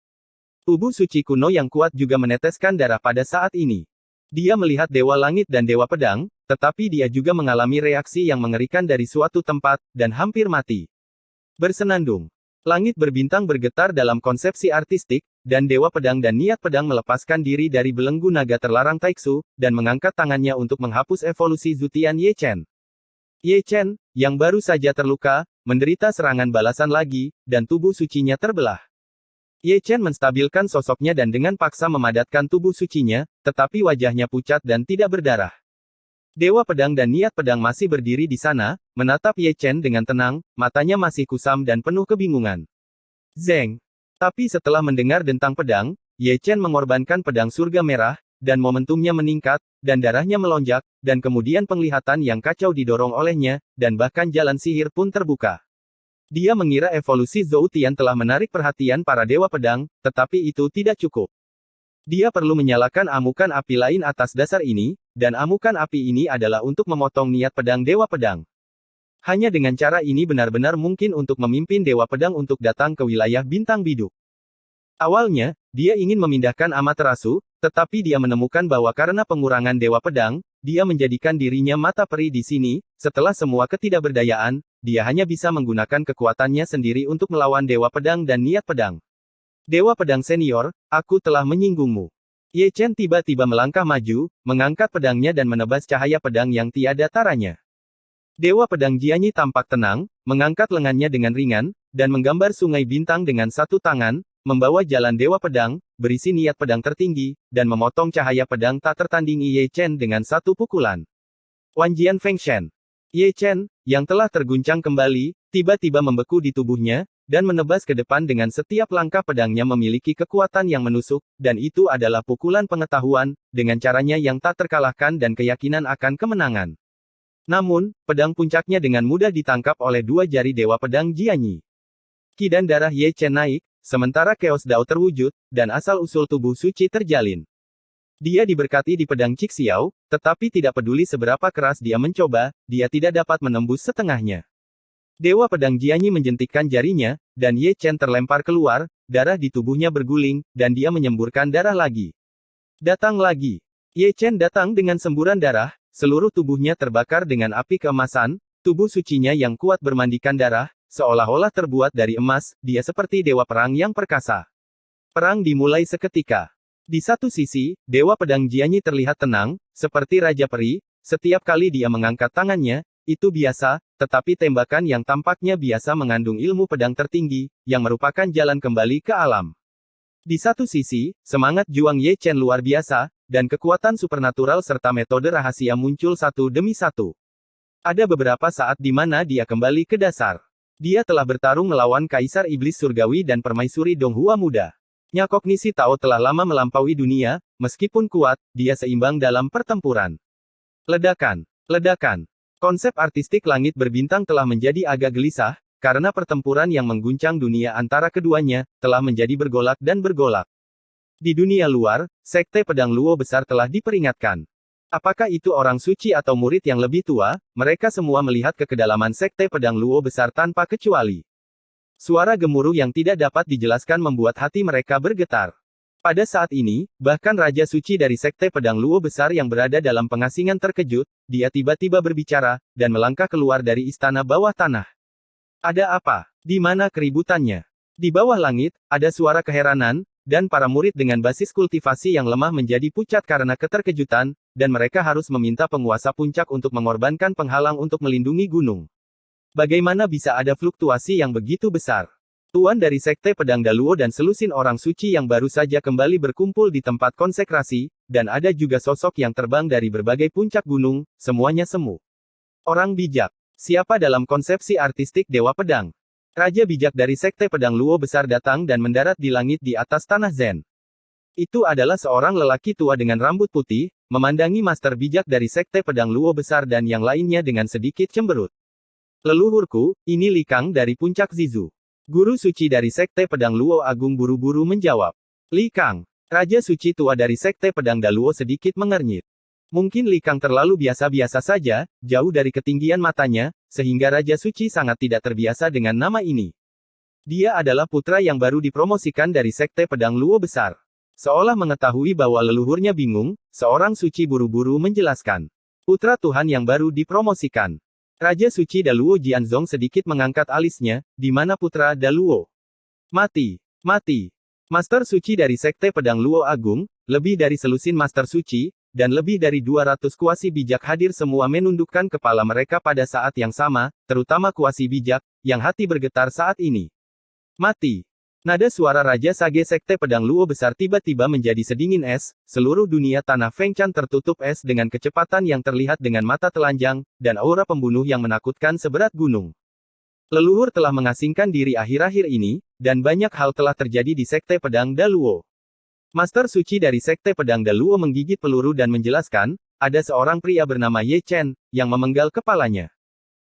Tubuh suci kuno yang kuat juga meneteskan darah pada saat ini. Dia melihat Dewa Langit dan Dewa Pedang, tetapi dia juga mengalami reaksi yang mengerikan dari suatu tempat, dan hampir mati. Bersenandung. Langit berbintang bergetar dalam konsepsi artistik, dan Dewa Pedang dan niat pedang melepaskan diri dari belenggu naga terlarang Taixu, dan mengangkat tangannya untuk menghapus evolusi Zutian Ye Chen. Ye Chen, yang baru saja terluka, menderita serangan balasan lagi, dan tubuh sucinya terbelah. Ye Chen menstabilkan sosoknya dan dengan paksa memadatkan tubuh sucinya, tetapi wajahnya pucat dan tidak berdarah. Dewa Pedang dan niat pedang masih berdiri di sana, menatap Ye Chen dengan tenang, matanya masih kusam dan penuh kebingungan. Zeng. Tapi setelah mendengar dentang pedang, Ye Chen mengorbankan pedang surga merah, dan momentumnya meningkat, dan darahnya melonjak, dan kemudian penglihatan yang kacau didorong olehnya, dan bahkan jalan sihir pun terbuka. Dia mengira evolusi Zhou Tian telah menarik perhatian para dewa pedang, tetapi itu tidak cukup. Dia perlu menyalakan amukan api lain atas dasar ini, dan amukan api ini adalah untuk memotong niat pedang dewa pedang. Hanya dengan cara ini benar-benar mungkin untuk memimpin dewa pedang untuk datang ke wilayah bintang bidu. Awalnya, dia ingin memindahkan Amaterasu, tetapi dia menemukan bahwa karena pengurangan dewa pedang, dia menjadikan dirinya mata peri di sini. Setelah semua ketidakberdayaan, dia hanya bisa menggunakan kekuatannya sendiri untuk melawan dewa pedang dan niat pedang. Dewa pedang senior, aku telah menyinggungmu. Ye Chen tiba-tiba melangkah maju, mengangkat pedangnya dan menebas cahaya pedang yang tiada taranya. Dewa pedang Jianyi tampak tenang, mengangkat lengannya dengan ringan, dan menggambar sungai bintang dengan satu tangan, membawa jalan dewa pedang, berisi niat pedang tertinggi, dan memotong cahaya pedang tak tertandingi Ye Chen dengan satu pukulan. Wanjian Fengshen. Ye Chen, yang telah terguncang kembali, tiba-tiba membeku di tubuhnya, dan menebas ke depan dengan setiap langkah pedangnya memiliki kekuatan yang menusuk, dan itu adalah pukulan pengetahuan, dengan caranya yang tak terkalahkan dan keyakinan akan kemenangan. Namun, pedang puncaknya dengan mudah ditangkap oleh dua jari dewa pedang Jianyi. Qi dan darah Ye Chen naik, sementara Chaos Dao terwujud, dan asal-usul tubuh suci terjalin. Dia diberkati di pedang Cixiao, tetapi tidak peduli seberapa keras dia mencoba, dia tidak dapat menembus setengahnya. Dewa pedang Jianyi menjentikkan jarinya, dan Ye Chen terlempar keluar, darah di tubuhnya berguling, dan dia menyemburkan darah lagi. Datang lagi. Ye Chen datang dengan semburan darah, seluruh tubuhnya terbakar dengan api keemasan, tubuh sucinya yang kuat bermandikan darah, seolah-olah terbuat dari emas, dia seperti dewa perang yang perkasa. Perang dimulai seketika. Di satu sisi, dewa pedang Jianyi terlihat tenang, seperti raja peri, setiap kali dia mengangkat tangannya, itu biasa, tetapi tembakan yang tampaknya biasa mengandung ilmu pedang tertinggi, yang merupakan jalan kembali ke alam. Di satu sisi, semangat juang Ye Chen luar biasa, dan kekuatan supernatural serta metode rahasia muncul satu demi satu. Ada beberapa saat di mana dia kembali ke dasar. Dia telah bertarung melawan Kaisar Iblis Surgawi dan Permaisuri Donghua Muda. Nyakognisi Tao telah lama melampaui dunia, meskipun kuat, dia seimbang dalam pertempuran. Ledakan. Ledakan. Konsep artistik langit berbintang telah menjadi agak gelisah, karena pertempuran yang mengguncang dunia antara keduanya, telah menjadi bergolak dan bergolak. Di dunia luar, Sekte Pedang Luo Besar telah diperingatkan. Apakah itu orang suci atau murid yang lebih tua, mereka semua melihat ke kedalaman Sekte Pedang Luo Besar tanpa kecuali. Suara gemuruh yang tidak dapat dijelaskan membuat hati mereka bergetar. Pada saat ini, bahkan Raja Suci dari Sekte Pedang Luo Besar yang berada dalam pengasingan terkejut, dia tiba-tiba berbicara, dan melangkah keluar dari istana bawah tanah. Ada apa? Di mana keributannya? Di bawah langit, ada suara keheranan, dan para murid dengan basis kultivasi yang lemah menjadi pucat karena keterkejutan, dan mereka harus meminta penguasa puncak untuk mengorbankan penghalang untuk melindungi gunung. Bagaimana bisa ada fluktuasi yang begitu besar? Tuan dari Sekte Pedang Daluo dan selusin orang suci yang baru saja kembali berkumpul di tempat konsekrasi, dan ada juga sosok yang terbang dari berbagai puncak gunung, semuanya semu. Orang bijak. Siapa dalam konsepsi artistik Dewa Pedang? Raja bijak dari Sekte Pedang Luo Besar datang dan mendarat di langit di atas tanah Zen. Itu adalah seorang lelaki tua dengan rambut putih, memandangi master bijak dari Sekte Pedang Luo Besar dan yang lainnya dengan sedikit cemberut. Leluhurku, ini Li Kang dari Puncak Zizu. Guru suci dari Sekte Pedang Luo Agung buru-buru menjawab. Li Kang, Raja suci tua dari Sekte Pedang Daluo sedikit mengernyit. Mungkin Li Kang terlalu biasa-biasa saja, jauh dari ketinggian matanya, sehingga Raja Suci sangat tidak terbiasa dengan nama ini. Dia adalah putra yang baru dipromosikan dari Sekte Pedang Luo Besar. Seolah mengetahui bahwa leluhurnya bingung, seorang suci buru-buru menjelaskan. Putra Tuhan yang baru dipromosikan. Raja Suci Daluo Jianzong sedikit mengangkat alisnya, di mana putra Daluo? Mati. Mati. Master Suci dari Sekte Pedang Luo Agung, lebih dari selusin Master Suci, dan lebih dari 200 kuasi bijak hadir semua menundukkan kepala mereka pada saat yang sama, terutama kuasi bijak, yang hati bergetar saat ini. Mati. Nada suara Raja Sage Sekte Pedang Luo Besar tiba-tiba menjadi sedingin es, seluruh dunia tanah Fengchan tertutup es dengan kecepatan yang terlihat dengan mata telanjang, dan aura pembunuh yang menakutkan seberat gunung. Leluhur telah mengasingkan diri akhir-akhir ini, dan banyak hal telah terjadi di Sekte Pedang Daluo. Master suci dari Sekte Pedang Daluo menggigit peluru dan menjelaskan, ada seorang pria bernama Ye Chen, yang memenggal kepalanya.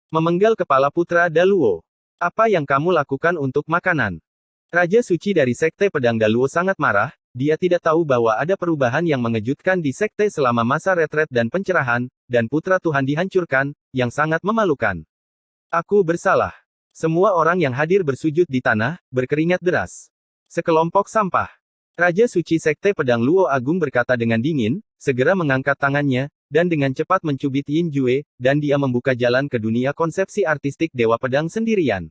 Memenggal kepala putra Daluo. Apa yang kamu lakukan untuk makanan? Raja suci dari Sekte Pedang Daluo sangat marah, dia tidak tahu bahwa ada perubahan yang mengejutkan di sekte selama masa retret dan pencerahan, dan putra Tuhan dihancurkan, yang sangat memalukan. Aku bersalah. Semua orang yang hadir bersujud di tanah, berkeringat deras. Sekelompok sampah. Raja suci Sekte Pedang Luo Agung berkata dengan dingin, segera mengangkat tangannya, dan dengan cepat mencubit Yin Jue, dan dia membuka jalan ke dunia konsepsi artistik Dewa Pedang sendirian.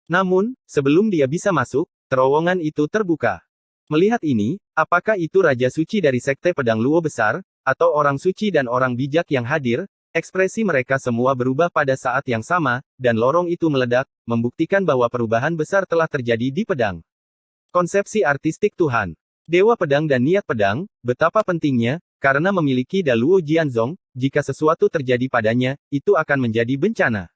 Namun, sebelum dia bisa masuk, terowongan itu terbuka. Melihat ini, apakah itu Raja Suci dari Sekte Pedang Luo Besar, atau orang suci dan orang bijak yang hadir? Ekspresi mereka semua berubah pada saat yang sama, dan lorong itu meledak, membuktikan bahwa perubahan besar telah terjadi di pedang. Konsepsi artistik Tuhan. Dewa Pedang dan Niat Pedang, betapa pentingnya, karena memiliki Daluo Jianzong, jika sesuatu terjadi padanya, itu akan menjadi bencana.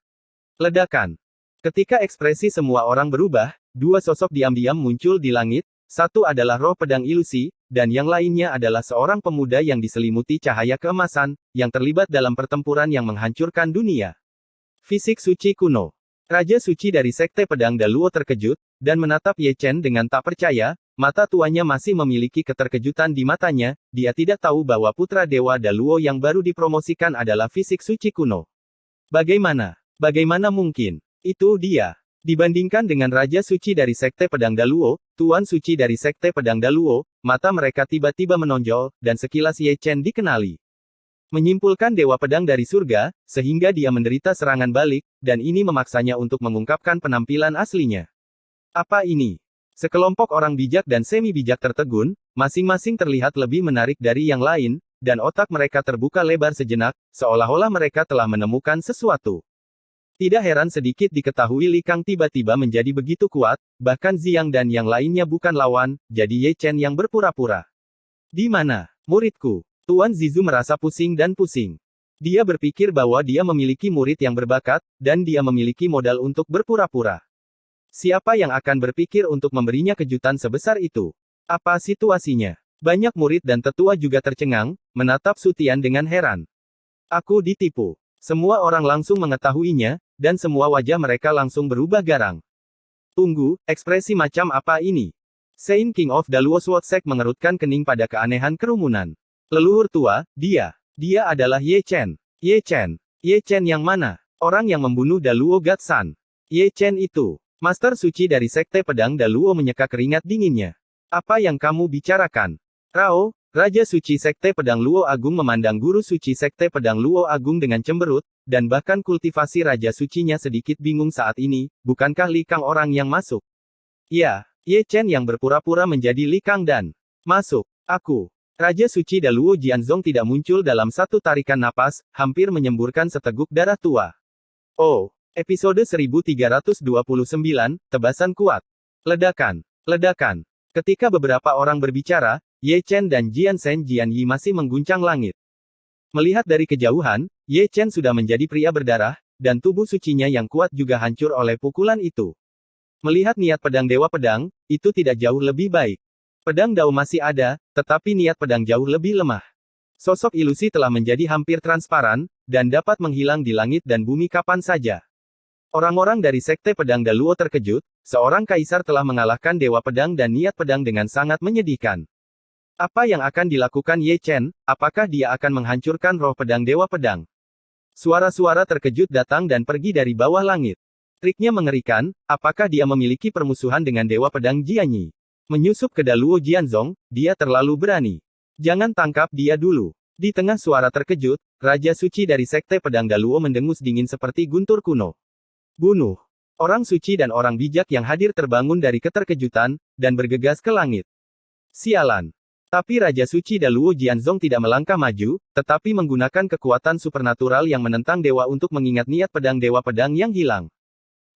Ledakan. Ketika ekspresi semua orang berubah, dua sosok diam-diam muncul di langit, satu adalah roh pedang ilusi, dan yang lainnya adalah seorang pemuda yang diselimuti cahaya keemasan, yang terlibat dalam pertempuran yang menghancurkan dunia. Fisik suci kuno. Raja suci dari Sekte Pedang Daluo terkejut, dan menatap Ye Chen dengan tak percaya, mata tuanya masih memiliki keterkejutan di matanya, dia tidak tahu bahwa putra Dewa Daluo yang baru dipromosikan adalah fisik suci kuno. Bagaimana? Bagaimana mungkin? Itu dia. Dibandingkan dengan Raja Suci dari Sekte Pedang Daluo, Tuan Suci dari Sekte Pedang Daluo, mata mereka tiba-tiba menonjol, dan sekilas Ye Chen dikenali. Menyimpulkan Dewa Pedang dari surga, sehingga dia menderita serangan balik, dan ini memaksanya untuk mengungkapkan penampilan aslinya. Apa ini? Sekelompok orang bijak dan semi-bijak tertegun, masing-masing terlihat lebih menarik dari yang lain, dan otak mereka terbuka lebar sejenak, seolah-olah mereka telah menemukan sesuatu. Tidak heran sedikit diketahui Li Kang tiba-tiba menjadi begitu kuat, bahkan Ziyang dan yang lainnya bukan lawan, jadi Ye Chen yang berpura-pura. Di mana, muridku? Tuan Zizu merasa pusing dan pusing. Dia berpikir bahwa dia memiliki murid yang berbakat, dan dia memiliki modal untuk berpura-pura. Siapa yang akan berpikir untuk memberinya kejutan sebesar itu? Apa situasinya? Banyak murid dan tetua juga tercengang, menatap Sutian dengan heran. Aku ditipu. Semua orang langsung mengetahuinya, dan semua wajah mereka langsung berubah garang. Tunggu, ekspresi macam apa ini? Saint King of Daluo Sword Sect mengerutkan kening pada keanehan kerumunan. Leluhur tua, dia adalah Ye Chen. Ye Chen yang mana? Orang yang membunuh Daluo God San. Ye Chen itu, Master Suci dari Sekte Pedang Daluo menyeka keringat dinginnya. Apa yang kamu bicarakan? Rao, Raja Suci Sekte Pedang Luo Agung memandang Guru Suci Sekte Pedang Luo Agung dengan cemberut, dan bahkan kultivasi Raja Sucinya sedikit bingung saat ini, bukankah Li Kang orang yang masuk? Ya, Ye Chen yang berpura-pura menjadi Li Kang dan masuk. Aku. Raja Suci Daluo Jianzong tidak muncul dalam satu tarikan napas, hampir menyemburkan seteguk darah tua. Oh, episode 1329, Tebasan Kuat. Ledakan. Ketika beberapa orang berbicara, Ye Chen dan Jian Shen Jian Yi masih mengguncang langit. Melihat dari kejauhan, Ye Chen sudah menjadi pria berdarah, dan tubuh sucinya yang kuat juga hancur oleh pukulan itu. Melihat niat pedang Dewa Pedang, itu tidak jauh lebih baik. Pedang Dao masih ada, tetapi niat pedang jauh lebih lemah. Sosok ilusi telah menjadi hampir transparan, dan dapat menghilang di langit dan bumi kapan saja. Orang-orang dari Sekte Pedang Daluo terkejut, seorang kaisar telah mengalahkan Dewa Pedang dan niat pedang dengan sangat menyedihkan. Apa yang akan dilakukan Ye Chen? Apakah dia akan menghancurkan roh pedang Dewa Pedang? Suara-suara terkejut datang dan pergi dari bawah langit. Triknya mengerikan, apakah dia memiliki permusuhan dengan Dewa Pedang Jianyi? Menyusup ke Daluo Jianzong, dia terlalu berani. Jangan tangkap dia dulu. Di tengah suara terkejut, Raja Suci dari Sekte Pedang Daluo mendengus dingin seperti guntur kuno. Bunuh. Orang suci dan orang bijak yang hadir terbangun dari keterkejutan, dan bergegas ke langit. Sialan. Tapi Raja Suci Daluo Jianzong tidak melangkah maju, tetapi menggunakan kekuatan supernatural yang menentang dewa untuk mengingat niat pedang Dewa Pedang yang hilang.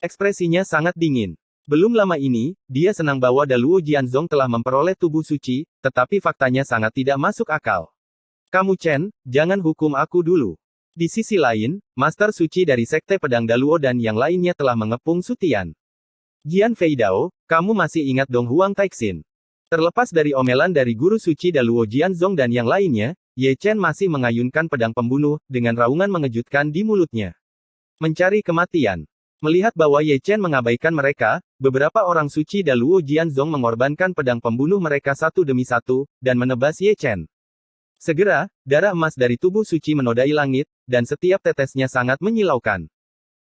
Ekspresinya sangat dingin. Belum lama ini, dia senang bahwa Daluo Jianzong telah memperoleh tubuh suci, tetapi faktanya sangat tidak masuk akal. Kamu Chen, jangan hukum aku dulu. Di sisi lain, Master Suci dari Sekte Pedang Daluo dan yang lainnya telah mengepung Sutian. Jian Feidao, kamu masih ingat Dong Huang Taixin? Terlepas dari omelan dari guru suci Daluo Jianzong dan yang lainnya, Ye Chen masih mengayunkan pedang pembunuh, dengan raungan mengejutkan di mulutnya. Mencari kematian. Melihat bahwa Ye Chen mengabaikan mereka, beberapa orang suci Daluo Jianzong mengorbankan pedang pembunuh mereka satu demi satu, dan menebas Ye Chen. Segera, darah emas dari tubuh suci menodai langit, dan setiap tetesnya sangat menyilaukan.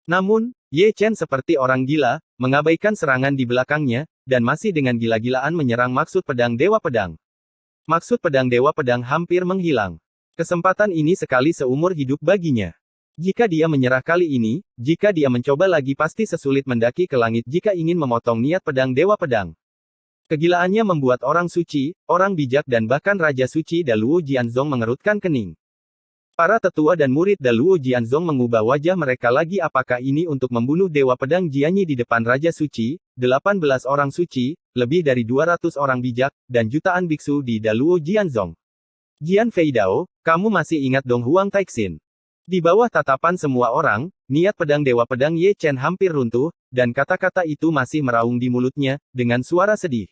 Namun, Ye Chen seperti orang gila, mengabaikan serangan di belakangnya, dan masih dengan gila-gilaan menyerang maksud pedang Dewa Pedang. Maksud pedang Dewa Pedang hampir menghilang. Kesempatan ini sekali seumur hidup baginya. Jika dia menyerah kali ini, jika dia mencoba lagi pasti sesulit mendaki ke langit jika ingin memotong niat pedang Dewa Pedang. Kegilaannya membuat orang suci, orang bijak dan bahkan Raja Suci Daluo Jianzong mengerutkan kening. Para tetua dan murid Daluo Jianzong mengubah wajah mereka lagi apakah ini untuk membunuh Dewa Pedang Jianyi di depan Raja Suci, 18 orang suci, lebih dari 200 orang bijak, dan jutaan biksu di Daluo Jianzong. Jian Feidao, kamu masih ingat Dong Huang Taixin? Di bawah tatapan semua orang, niat pedang Dewa Pedang Ye Chen hampir runtuh, dan kata-kata itu masih meraung di mulutnya, dengan suara sedih.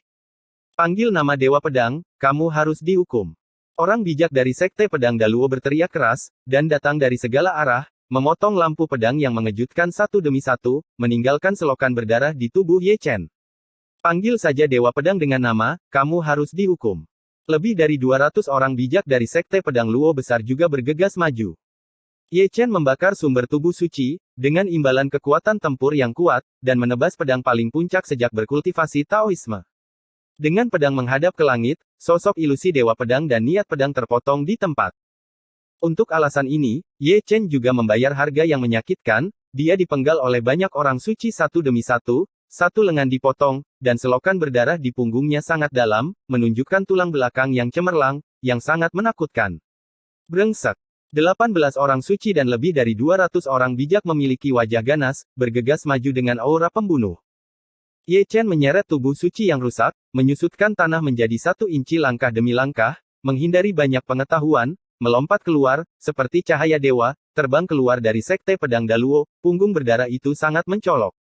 Panggil nama Dewa Pedang, kamu harus dihukum. Orang bijak dari Sekte Pedang Daluo berteriak keras, dan datang dari segala arah, memotong lampu pedang yang mengejutkan satu demi satu, meninggalkan selokan berdarah di tubuh Ye Chen. Panggil saja Dewa Pedang dengan nama, kamu harus dihukum. Lebih dari 200 orang bijak dari Sekte Pedang Luo besar juga bergegas maju. Ye Chen membakar sumber tubuh suci, dengan imbalan kekuatan tempur yang kuat, dan menebas pedang paling puncak sejak berkultivasi Taoisme. Dengan pedang menghadap ke langit, sosok ilusi Dewa Pedang dan niat pedang terpotong di tempat. Untuk alasan ini, Ye Chen juga membayar harga yang menyakitkan, dia dipenggal oleh banyak orang suci satu demi satu lengan dipotong, dan selokan berdarah di punggungnya sangat dalam, menunjukkan tulang belakang yang cemerlang, yang sangat menakutkan. Brengsek. 18 orang suci dan lebih dari 200 orang bijak memiliki wajah ganas, bergegas maju dengan aura pembunuh. Ye Chen menyeret tubuh suci yang rusak, menyusutkan tanah menjadi 1 inci langkah demi langkah, menghindari banyak pengetahuan, melompat keluar, seperti cahaya dewa, terbang keluar dari Sekte Pedang Daluo, punggung berdarah itu sangat mencolok.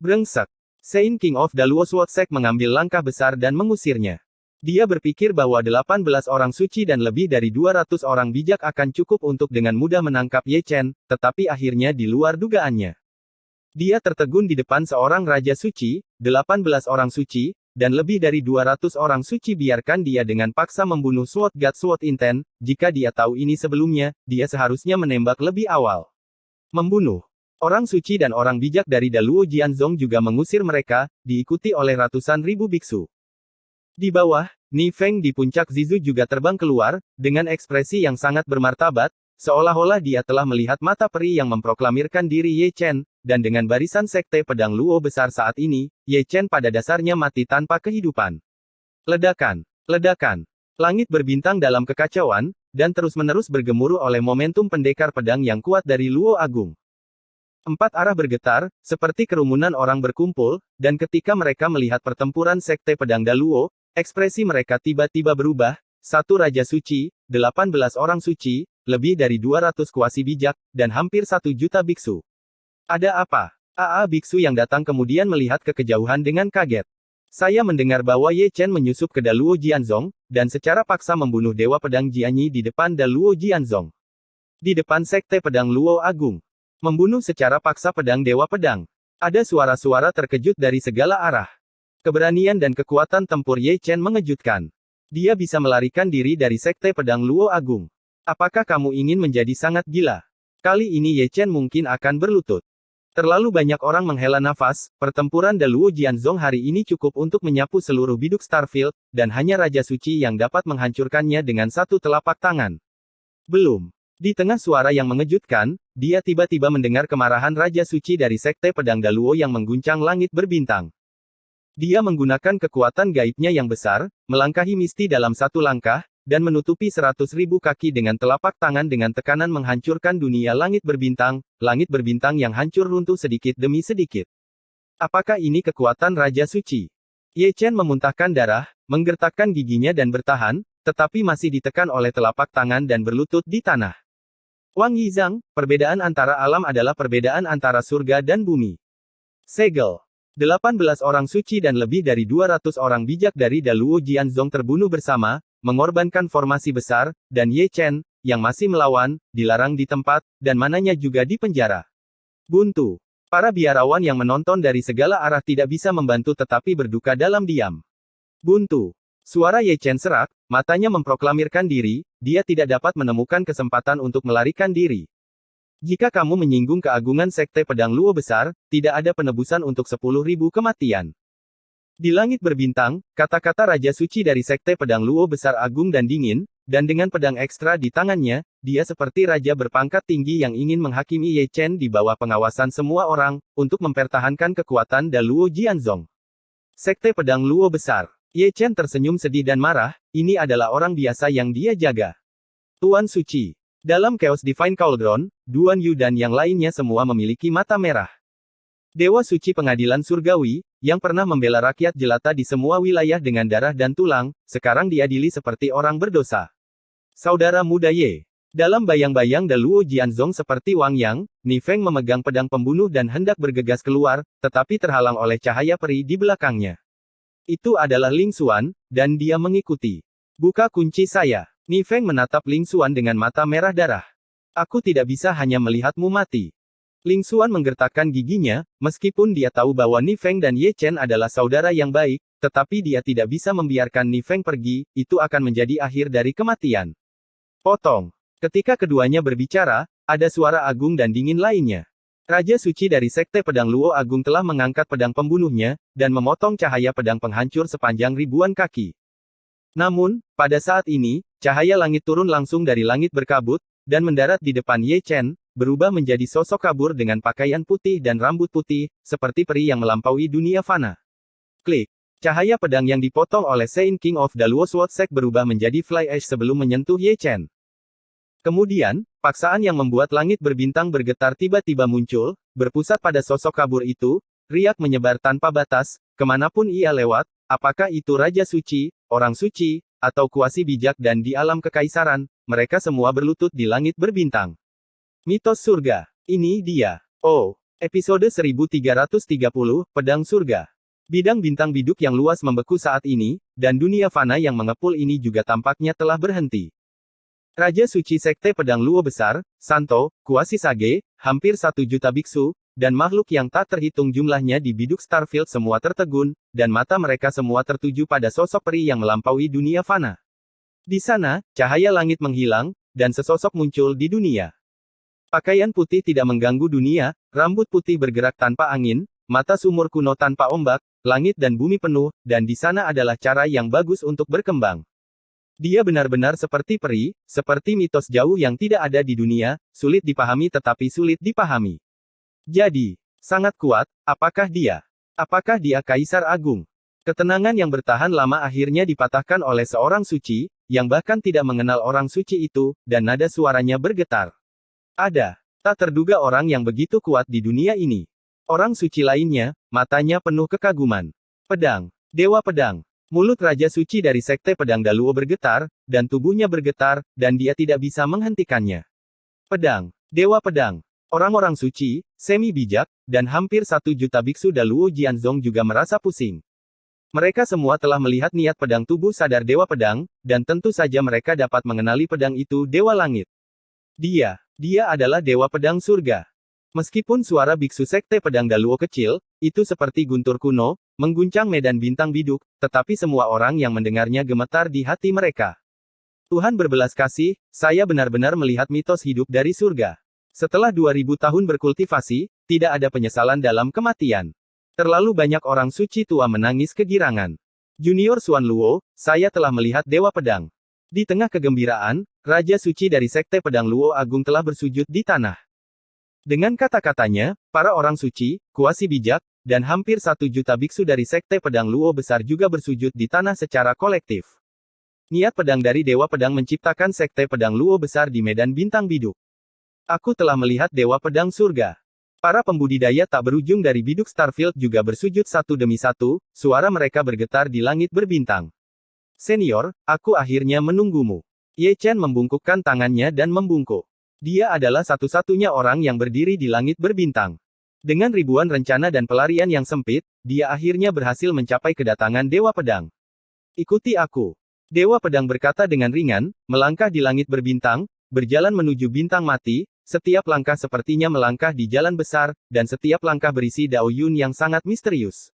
Brengsek. Saint King of Daluo Sword Sect mengambil langkah besar dan mengusirnya. Dia berpikir bahwa 18 orang suci dan lebih dari 200 orang bijak akan cukup untuk dengan mudah menangkap Ye Chen, tetapi akhirnya di luar dugaannya. Dia tertegun di depan seorang Raja Suci, 18 orang suci, dan lebih dari 200 orang suci biarkan dia dengan paksa membunuh Sword God Sword Intent, jika dia tahu ini sebelumnya, dia seharusnya menembak lebih awal. Membunuh. Orang suci dan orang bijak dari Daluo Jianzong juga mengusir mereka, diikuti oleh ratusan ribu biksu. Di bawah, Ni Feng di puncak Zizu juga terbang keluar, dengan ekspresi yang sangat bermartabat, seolah-olah dia telah melihat mata peri yang memproklamirkan diri Ye Chen, dan dengan barisan Sekte Pedang Luo besar saat ini, Ye Chen pada dasarnya mati tanpa kehidupan. Ledakan. Ledakan. Langit berbintang dalam kekacauan, dan terus-menerus bergemuruh oleh momentum pendekar pedang yang kuat dari Luo Agung. 4 arah bergetar, seperti kerumunan orang berkumpul, dan ketika mereka melihat pertempuran Sekte Pedang Daluo, ekspresi mereka tiba-tiba berubah, 1 Raja Suci, 18 orang suci, lebih dari 200 kuasi bijak, dan hampir 1 juta biksu. Ada apa? Biksu yang datang kemudian melihat ke kejauhan dengan kaget. Saya mendengar bahwa Ye Chen menyusup ke Daluo Jianzong, dan secara paksa membunuh Dewa Pedang Jianyi di depan Daluo Jianzong. Di depan Sekte Pedang Luo Agung. Membunuh secara paksa pedang Dewa Pedang. Ada suara-suara terkejut dari segala arah. Keberanian dan kekuatan tempur Ye Chen mengejutkan. Dia bisa melarikan diri dari Sekte Pedang Luo Agung. Apakah kamu ingin menjadi sangat gila? Kali ini Ye Chen mungkin akan berlutut. Terlalu banyak orang menghela nafas, pertempuran Daluo Jianzong hari ini cukup untuk menyapu seluruh biduk Starfield, dan hanya Raja Suci yang dapat menghancurkannya dengan 1 telapak tangan. Belum. Di tengah suara yang mengejutkan, dia tiba-tiba mendengar kemarahan Raja Suci dari Sekte Pedang Daluo yang mengguncang langit berbintang. Dia menggunakan kekuatan gaibnya yang besar, melangkahi Misti dalam 1 langkah, dan menutupi 100.000 kaki dengan telapak tangan dengan tekanan menghancurkan dunia langit berbintang yang hancur runtuh sedikit demi sedikit. Apakah ini kekuatan Raja Suci? Ye Chen memuntahkan darah, menggertakkan giginya dan bertahan, tetapi masih ditekan oleh telapak tangan dan berlutut di tanah. Wang Yizhang, perbedaan antara alam adalah perbedaan antara surga dan bumi. Segel. 18 orang suci dan lebih dari 200 orang bijak dari Daluo Jianzong terbunuh bersama, mengorbankan formasi besar, dan Ye Chen, yang masih melawan, dilarang di tempat, dan mananya juga dipenjara. Buntu. Para biarawan yang menonton dari segala arah tidak bisa membantu tetapi berduka dalam diam. Buntu. Suara Ye Chen serak, matanya memproklamirkan diri, dia tidak dapat menemukan kesempatan untuk melarikan diri. Jika kamu menyinggung keagungan Sekte Pedang Luo Besar, tidak ada penebusan untuk 10.000 kematian. Di langit berbintang, kata-kata Raja Suci dari Sekte Pedang Luo Besar agung dan dingin, dan dengan pedang ekstra di tangannya, dia seperti raja berpangkat tinggi yang ingin menghakimi Ye Chen di bawah pengawasan semua orang, untuk mempertahankan kekuatan Daluo Jianzong. Sekte Pedang Luo Besar. Ye Chen tersenyum sedih dan marah, ini adalah orang biasa yang dia jaga. Tuan Suci. Dalam Chaos Divine Cauldron, Duan Yu dan yang lainnya semua memiliki mata merah. Dewa Suci Pengadilan Surgawi, yang pernah membela rakyat jelata di semua wilayah dengan darah dan tulang, sekarang diadili seperti orang berdosa. Saudara muda Ye. Dalam bayang-bayang Daluo Jianzong seperti Wang Yang, Ni Feng memegang pedang pembunuh dan hendak bergegas keluar, tetapi terhalang oleh cahaya peri di belakangnya. Itu adalah Ling Xuan, dan dia mengikuti. Buka kunci saya. Ni Feng menatap Ling Xuan dengan mata merah darah. Aku tidak bisa hanya melihatmu mati. Ling Xuan menggertakkan giginya, meskipun dia tahu bahwa Ni Feng dan Ye Chen adalah saudara yang baik, tetapi dia tidak bisa membiarkan Ni Feng pergi, itu akan menjadi akhir dari kematian. Potong. Ketika keduanya berbicara, ada suara agung dan dingin lainnya. Raja Suci dari Sekte Pedang Luo Agung telah mengangkat pedang pembunuhnya, dan memotong cahaya pedang penghancur sepanjang ribuan kaki. Namun, pada saat ini, cahaya langit turun langsung dari langit berkabut, dan mendarat di depan Ye Chen, berubah menjadi sosok kabur dengan pakaian putih dan rambut putih, seperti peri yang melampaui dunia fana. Klik. Cahaya pedang yang dipotong oleh Sein King of Daluo Sword Sect berubah menjadi Fly Ash sebelum menyentuh Ye Chen. Kemudian, paksaan yang membuat langit berbintang bergetar tiba-tiba muncul, berpusat pada sosok kabur itu, riak menyebar tanpa batas, kemanapun ia lewat, apakah itu Raja Suci, orang suci, atau kuasi bijak dan di alam kekaisaran, mereka semua berlutut di langit berbintang. Mitos surga. Ini dia. Oh. Episode 1330, Pedang Surga. Bidang bintang biduk yang luas membeku saat ini, dan dunia fana yang mengepul ini juga tampaknya telah berhenti. Raja Suci Sekte Pedang Luo Besar, Santo, kuasi Sage, hampir 1 juta biksu, dan makhluk yang tak terhitung jumlahnya di biduk Starfield semua tertegun, dan mata mereka semua tertuju pada sosok peri yang melampaui dunia fana. Di sana, cahaya langit menghilang, dan sesosok muncul di dunia. Pakaian putih tidak mengganggu dunia, rambut putih bergerak tanpa angin, mata sumur kuno tanpa ombak, langit dan bumi penuh, dan di sana adalah cara yang bagus untuk berkembang. Dia benar-benar seperti peri, seperti mitos jauh yang tidak ada di dunia, sulit dipahami tetapi sulit dipahami. Jadi, sangat kuat, apakah dia? Apakah dia Kaisar Agung? Ketenangan yang bertahan lama akhirnya dipatahkan oleh seorang suci, yang bahkan tidak mengenal orang suci itu, dan nada suaranya bergetar. Ada. Tak terduga orang yang begitu kuat di dunia ini. Orang suci lainnya, matanya penuh kekaguman. Pedang. Dewa Pedang. Mulut Raja Suci dari Sekte Pedang Daluo bergetar, dan tubuhnya bergetar, dan dia tidak bisa menghentikannya. Pedang. Dewa Pedang. Orang-orang suci, semi-bijak, dan hampir 1 juta biksu Daluo Jianzong juga merasa pusing. Mereka semua telah melihat niat pedang tubuh sadar Dewa Pedang, dan tentu saja mereka dapat mengenali pedang itu Dewa Langit. Dia adalah Dewa Pedang Surga. Meskipun suara biksu Sekte Pedang Daluo kecil, itu seperti guntur kuno, mengguncang medan bintang biduk, tetapi semua orang yang mendengarnya gemetar di hati mereka. Tuhan berbelas kasih, saya benar-benar melihat mitos hidup dari surga. Setelah 2000 tahun berkultivasi, tidak ada penyesalan dalam kematian. Terlalu banyak orang suci tua menangis kegirangan. Junior Xuan Luo, saya telah melihat Dewa Pedang. Di tengah kegembiraan, Raja Suci dari Sekte Pedang Luo Agung telah bersujud di tanah. Dengan kata-katanya, para orang suci, kuasi bijak, dan hampir 1 juta biksu dari Sekte Pedang Luo Besar juga bersujud di tanah secara kolektif. Niat pedang dari Dewa Pedang menciptakan Sekte Pedang Luo Besar di medan bintang biduk. Aku telah melihat Dewa Pedang Surga. Para pembudidaya tak berujung dari biduk Starfield juga bersujud satu demi satu, suara mereka bergetar di langit berbintang. Senior, aku akhirnya menunggumu. Ye Chen membungkukkan tangannya dan membungkuk. Dia adalah satu-satunya orang yang berdiri di langit berbintang. Dengan ribuan rencana dan pelarian yang sempit, dia akhirnya berhasil mencapai kedatangan Dewa Pedang. Ikuti aku. Dewa Pedang berkata dengan ringan, melangkah di langit berbintang, berjalan menuju bintang mati, setiap langkah sepertinya melangkah di jalan besar, dan setiap langkah berisi Dao Yun yang sangat misterius.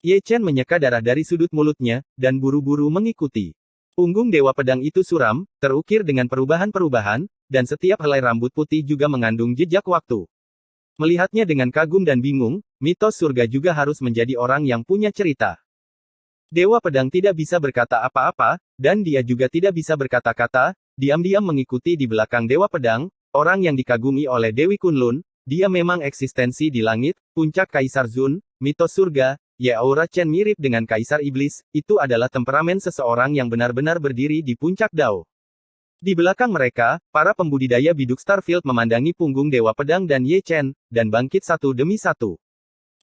Ye Chen menyeka darah dari sudut mulutnya, dan buru-buru mengikuti. Punggung Dewa Pedang itu suram, terukir dengan perubahan-perubahan, dan setiap helai rambut putih juga mengandung jejak waktu. Melihatnya dengan kagum dan bingung, mitos surga juga harus menjadi orang yang punya cerita. Dewa Pedang tidak bisa berkata apa-apa, dan dia juga tidak bisa berkata-kata, diam-diam mengikuti di belakang Dewa Pedang, orang yang dikagumi oleh Dewi Kunlun. Dia memang eksistensi di langit, puncak Kaisar Zun, mitos surga, Aura Chen mirip dengan Kaisar Iblis, itu adalah temperamen seseorang yang benar-benar berdiri di puncak Dao. Di belakang mereka, para pembudidaya biduk Starfield memandangi punggung Dewa Pedang dan Ye Chen, dan bangkit satu demi satu.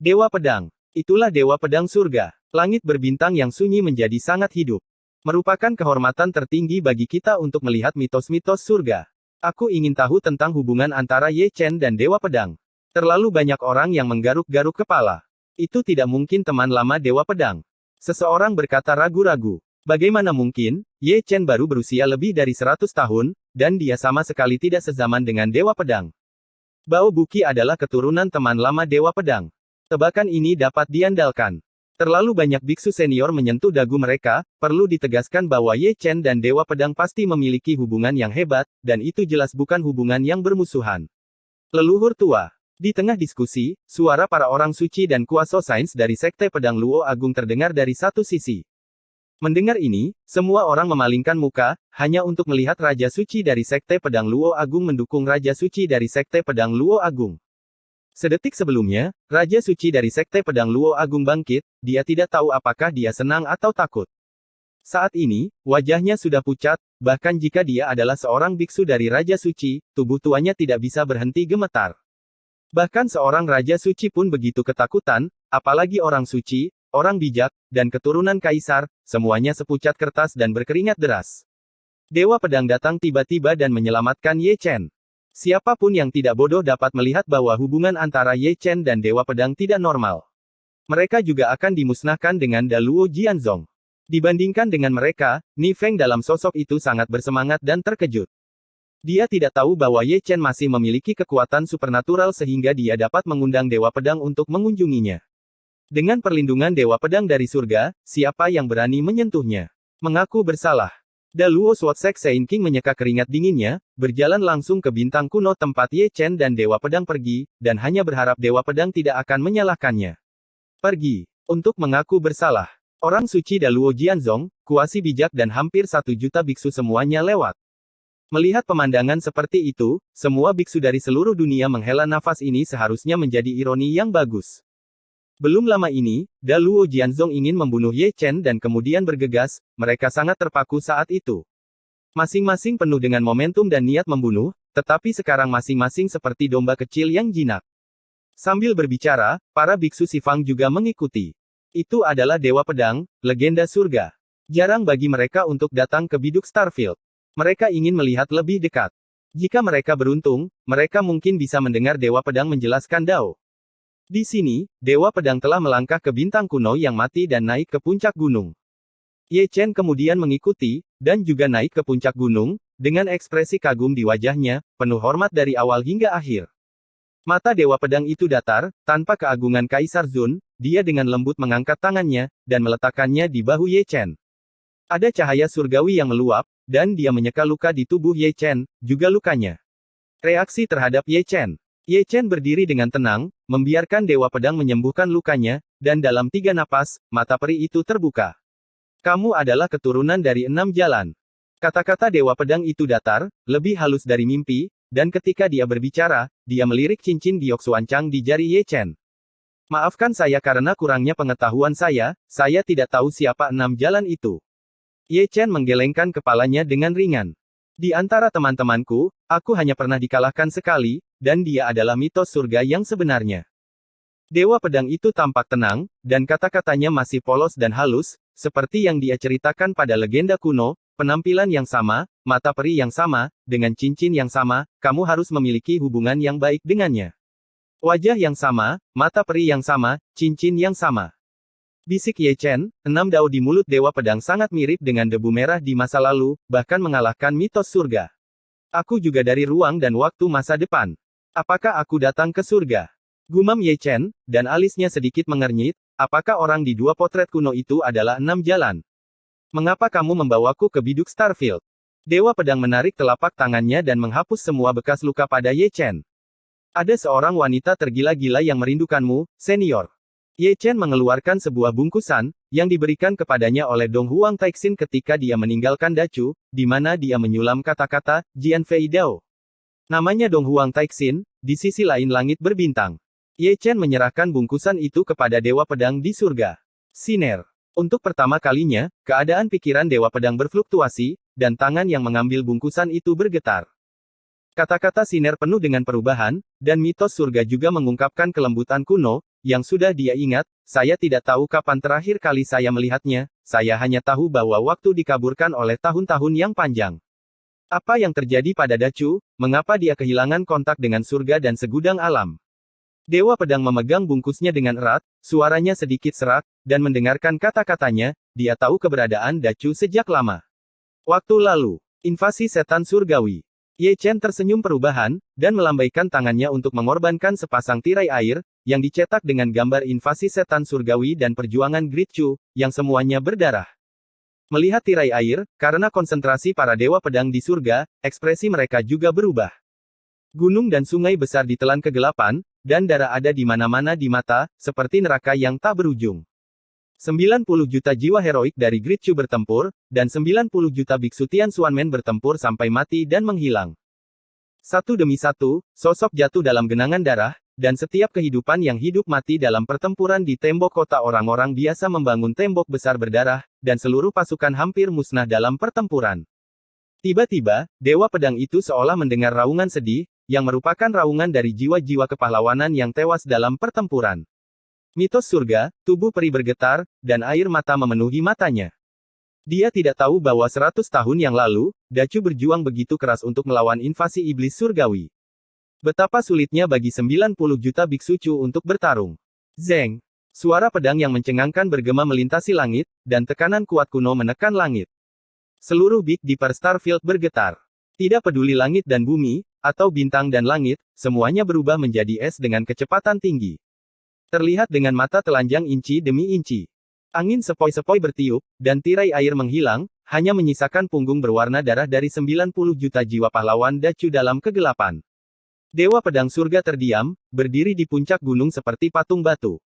Dewa Pedang. Itulah Dewa Pedang surga. Langit berbintang yang sunyi menjadi sangat hidup. Merupakan kehormatan tertinggi bagi kita untuk melihat mitos-mitos surga. Aku ingin tahu tentang hubungan antara Ye Chen dan Dewa Pedang. Terlalu banyak orang yang menggaruk-garuk kepala. Itu tidak mungkin teman lama Dewa Pedang. Seseorang berkata ragu-ragu. Bagaimana mungkin, Ye Chen baru berusia lebih dari 100 tahun, dan dia sama sekali tidak sezaman dengan Dewa Pedang. Bao Buqi adalah keturunan teman lama Dewa Pedang. Tebakan ini dapat diandalkan. Terlalu banyak biksu senior menyentuh dagu mereka, perlu ditegaskan bahwa Ye Chen dan Dewa Pedang pasti memiliki hubungan yang hebat, dan itu jelas bukan hubungan yang bermusuhan. Leluhur tua. Di tengah diskusi, suara para orang suci dan kuasa sains dari Sekte Pedang Luo Agung terdengar dari satu sisi. Mendengar ini, semua orang memalingkan muka, hanya untuk melihat Raja Suci dari Sekte Pedang Luo Agung mendukung Raja Suci dari Sekte Pedang Luo Agung. Sedetik sebelumnya, Raja Suci dari Sekte Pedang Luo Agung bangkit, dia tidak tahu apakah dia senang atau takut. Saat ini, wajahnya sudah pucat, bahkan jika dia adalah seorang biksu dari Raja Suci, tubuh tuanya tidak bisa berhenti gemetar. Bahkan seorang Raja Suci pun begitu ketakutan, apalagi orang suci, orang bijak, dan keturunan kaisar, semuanya sepucat kertas dan berkeringat deras. Dewa Pedang datang tiba-tiba dan menyelamatkan Ye Chen. Siapapun yang tidak bodoh dapat melihat bahwa hubungan antara Ye Chen dan Dewa Pedang tidak normal. Mereka juga akan dimusnahkan dengan Da Luo Jianzong. Dibandingkan dengan mereka, Ni Feng dalam sosok itu sangat bersemangat dan terkejut. Dia tidak tahu bahwa Ye Chen masih memiliki kekuatan supernatural sehingga dia dapat mengundang Dewa Pedang untuk mengunjunginya. Dengan perlindungan Dewa Pedang dari surga, siapa yang berani menyentuhnya? Mengaku bersalah. Da Luo Swatsek Sein King menyeka keringat dinginnya, berjalan langsung ke bintang kuno tempat Ye Chen dan Dewa Pedang pergi, dan hanya berharap Dewa Pedang tidak akan menyalahkannya. Pergi. Untuk mengaku bersalah. Orang suci Da Luo Jianzong, kuasi bijak dan hampir 1 juta biksu semuanya lewat. Melihat pemandangan seperti itu, semua biksu dari seluruh dunia menghela nafas. Ini seharusnya menjadi ironi yang bagus. Belum lama ini, Da Luo Jianzong ingin membunuh Ye Chen dan kemudian bergegas, mereka sangat terpaku saat itu. Masing-masing penuh dengan momentum dan niat membunuh, tetapi sekarang masing-masing seperti domba kecil yang jinak. Sambil berbicara, para biksu Sifang juga mengikuti. Itu adalah Dewa Pedang, legenda surga. Jarang bagi mereka untuk datang ke biduk Starfield. Mereka ingin melihat lebih dekat. Jika mereka beruntung, mereka mungkin bisa mendengar Dewa Pedang menjelaskan Dao. Di sini, Dewa Pedang telah melangkah ke bintang kuno yang mati dan naik ke puncak gunung. Ye Chen kemudian mengikuti, dan juga naik ke puncak gunung, dengan ekspresi kagum di wajahnya, penuh hormat dari awal hingga akhir. Mata Dewa Pedang itu datar, tanpa keagungan Kaisar Zun, dia dengan lembut mengangkat tangannya, dan meletakkannya di bahu Ye Chen. Ada cahaya surgawi yang meluap, dan dia menyeka luka di tubuh Ye Chen, juga lukanya. Reaksi terhadap Ye Chen. Ye Chen berdiri dengan tenang, membiarkan Dewa Pedang menyembuhkan lukanya, dan dalam 3 napas, mata peri itu terbuka. Kamu adalah keturunan dari 6 jalan. Kata-kata Dewa Pedang itu datar, lebih halus dari mimpi, dan ketika dia berbicara, dia melirik cincin giok suancang di jari Ye Chen. Maafkan saya karena kurangnya pengetahuan saya tidak tahu siapa 6 jalan itu. Ye Chen menggelengkan kepalanya dengan ringan. Di antara teman-temanku, aku hanya pernah dikalahkan sekali, dan dia adalah mitos surga yang sebenarnya. Dewa Pedang itu tampak tenang, dan kata-katanya masih polos dan halus, seperti yang dia ceritakan pada legenda kuno, penampilan yang sama, mata peri yang sama, dengan cincin yang sama, kamu harus memiliki hubungan yang baik dengannya. Wajah yang sama, mata peri yang sama, cincin yang sama. Bisik Ye Chen, 6 dao di mulut Dewa Pedang sangat mirip dengan debu merah di masa lalu, bahkan mengalahkan mitos surga. Aku juga dari ruang dan waktu masa depan. Apakah aku datang ke surga? Gumam Ye Chen, dan alisnya sedikit mengernyit, apakah orang di dua potret kuno itu adalah 6 jalan? Mengapa kamu membawaku ke biduk Starfield? Dewa Pedang menarik telapak tangannya dan menghapus semua bekas luka pada Ye Chen. Ada seorang wanita tergila-gila yang merindukanmu, senior. Ye Chen mengeluarkan sebuah bungkusan, yang diberikan kepadanya oleh Dong Huang Taixin ketika dia meninggalkan Dacu, di mana dia menyulam kata-kata, Jian Fei Dao. Namanya Dong Huang Taixin, di sisi lain langit berbintang. Ye Chen menyerahkan bungkusan itu kepada Dewa Pedang di surga. Siner. Untuk pertama kalinya, keadaan pikiran Dewa Pedang berfluktuasi, dan tangan yang mengambil bungkusan itu bergetar. Kata-kata Siner penuh dengan perubahan, dan mitos surga juga mengungkapkan kelembutan kuno, yang sudah dia ingat. Saya tidak tahu kapan terakhir kali saya melihatnya, saya hanya tahu bahwa waktu dikaburkan oleh tahun-tahun yang panjang. Apa yang terjadi pada Dacu, mengapa dia kehilangan kontak dengan surga dan segudang alam? Dewa Pedang memegang bungkusnya dengan erat, suaranya sedikit serak, dan mendengarkan kata-katanya, dia tahu keberadaan Dacu sejak lama. Waktu lalu, invasi setan surgawi. Ye Chen tersenyum perubahan, dan melambaikan tangannya untuk mengorbankan sepasang tirai air, yang dicetak dengan gambar invasi setan surgawi dan perjuangan Great Chu, yang semuanya berdarah. Melihat tirai air, karena konsentrasi para Dewa Pedang di surga, ekspresi mereka juga berubah. Gunung dan sungai besar ditelan kegelapan, dan darah ada di mana-mana di mata, seperti neraka yang tak berujung. 90 juta jiwa heroik dari Great Chu bertempur, dan 90 juta biksu Tian Xuanmen bertempur sampai mati dan menghilang. Satu demi satu, sosok jatuh dalam genangan darah, dan setiap kehidupan yang hidup mati dalam pertempuran di tembok kota orang-orang biasa membangun tembok besar berdarah, dan seluruh pasukan hampir musnah dalam pertempuran. Tiba-tiba, Dewa Pedang itu seolah mendengar raungan sedih, yang merupakan raungan dari jiwa-jiwa kepahlawanan yang tewas dalam pertempuran. Mitos surga, tubuh peri bergetar, dan air mata memenuhi matanya. Dia tidak tahu bahwa 100 tahun yang lalu, Dacu berjuang begitu keras untuk melawan invasi iblis surgawi. Betapa sulitnya bagi 90 juta biksu Chu untuk bertarung. Zeng! Suara pedang yang mencengangkan bergema melintasi langit, dan tekanan kuat kuno menekan langit. Seluruh Big Dipper Starfield bergetar. Tidak peduli langit dan bumi, atau bintang dan langit, semuanya berubah menjadi es dengan kecepatan tinggi. Terlihat dengan mata telanjang inci demi inci. Angin sepoi-sepoi bertiup, dan tirai air menghilang, hanya menyisakan punggung berwarna darah dari 90 juta jiwa pahlawan Dacu dalam kegelapan. Dewa Pedang Surga terdiam, berdiri di puncak gunung seperti patung batu.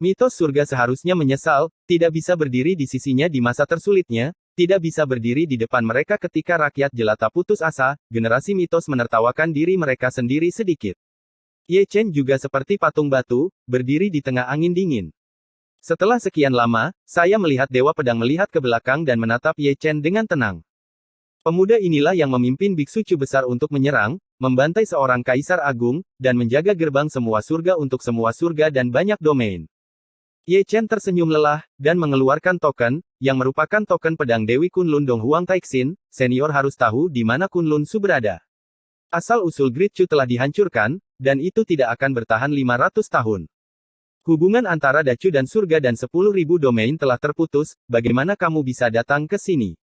Mitos surga seharusnya menyesal, tidak bisa berdiri di sisinya di masa tersulitnya, tidak bisa berdiri di depan mereka ketika rakyat jelata putus asa, generasi mitos menertawakan diri mereka sendiri sedikit. Ye Chen juga seperti patung batu, berdiri di tengah angin dingin. Setelah sekian lama, saya melihat Dewa Pedang melihat ke belakang dan menatap Ye Chen dengan tenang. Pemuda inilah yang memimpin biksu Chu besar untuk menyerang, membantai seorang kaisar agung, dan menjaga gerbang semua surga untuk semua surga dan banyak domain. Ye Chen tersenyum lelah, dan mengeluarkan token, yang merupakan token pedang Dewi Kunlun Dong Huang Taixin, senior harus tahu di mana Kunlun Su berada. Asal-usul Great Chu telah dihancurkan, dan itu tidak akan bertahan 500 tahun. Hubungan antara Dacu dan surga dan 10.000 domain telah terputus, bagaimana kamu bisa datang ke sini?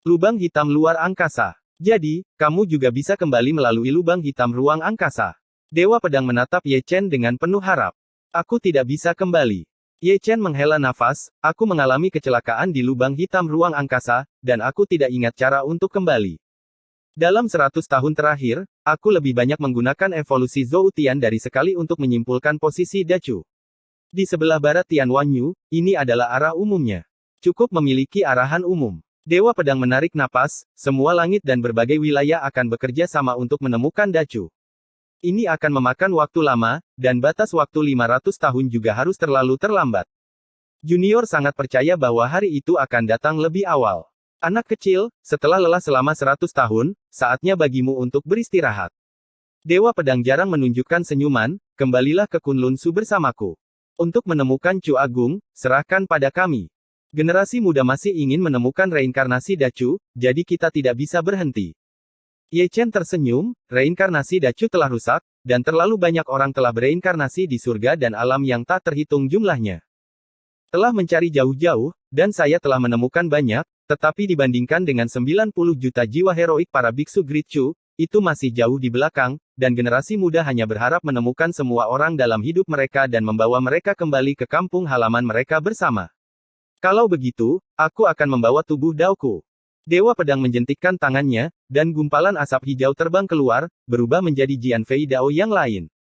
Lubang hitam luar angkasa. Jadi, kamu juga bisa kembali melalui lubang hitam ruang angkasa. Dewa Pedang menatap Ye Chen dengan penuh harap. Aku tidak bisa kembali. Ye Chen menghela nafas, aku mengalami kecelakaan di lubang hitam ruang angkasa, dan aku tidak ingat cara untuk kembali. Dalam 100 tahun terakhir, aku lebih banyak menggunakan evolusi Zhou Tian dari sekali untuk menyimpulkan posisi Dacu. Di sebelah barat Tianwanyu, ini adalah arah umumnya. Cukup memiliki arahan umum. Dewa Pedang menarik napas, semua langit dan berbagai wilayah akan bekerja sama untuk menemukan Dacu. Ini akan memakan waktu lama, dan batas waktu 500 tahun juga harus terlalu terlambat. Junior sangat percaya bahwa hari itu akan datang lebih awal. Anak kecil, setelah lelah selama 100 tahun, saatnya bagimu untuk beristirahat. Dewa Pedang jarang menunjukkan senyuman, kembalilah ke Kunlun Su bersamaku. Untuk menemukan Chu Agung, serahkan pada kami. Generasi muda masih ingin menemukan reinkarnasi Dacu, jadi kita tidak bisa berhenti. Ye Chen tersenyum, reinkarnasi Dacu telah rusak, dan terlalu banyak orang telah bereinkarnasi di surga dan alam yang tak terhitung jumlahnya. Telah mencari jauh-jauh, dan saya telah menemukan banyak, tetapi dibandingkan dengan 90 juta jiwa heroik para biksu Great Chu, itu masih jauh di belakang, dan generasi muda hanya berharap menemukan semua orang dalam hidup mereka dan membawa mereka kembali ke kampung halaman mereka bersama. Kalau begitu, aku akan membawa tubuh Daoku. Dewa Pedang menjentikkan tangannya, dan gumpalan asap hijau terbang keluar, berubah menjadi Jian Fei Dao yang lain.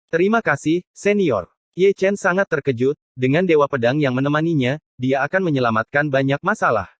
Terima kasih, senior. Ye Chen sangat terkejut, dengan Dewa Pedang yang menemaninya, dia akan menyelamatkan banyak masalah.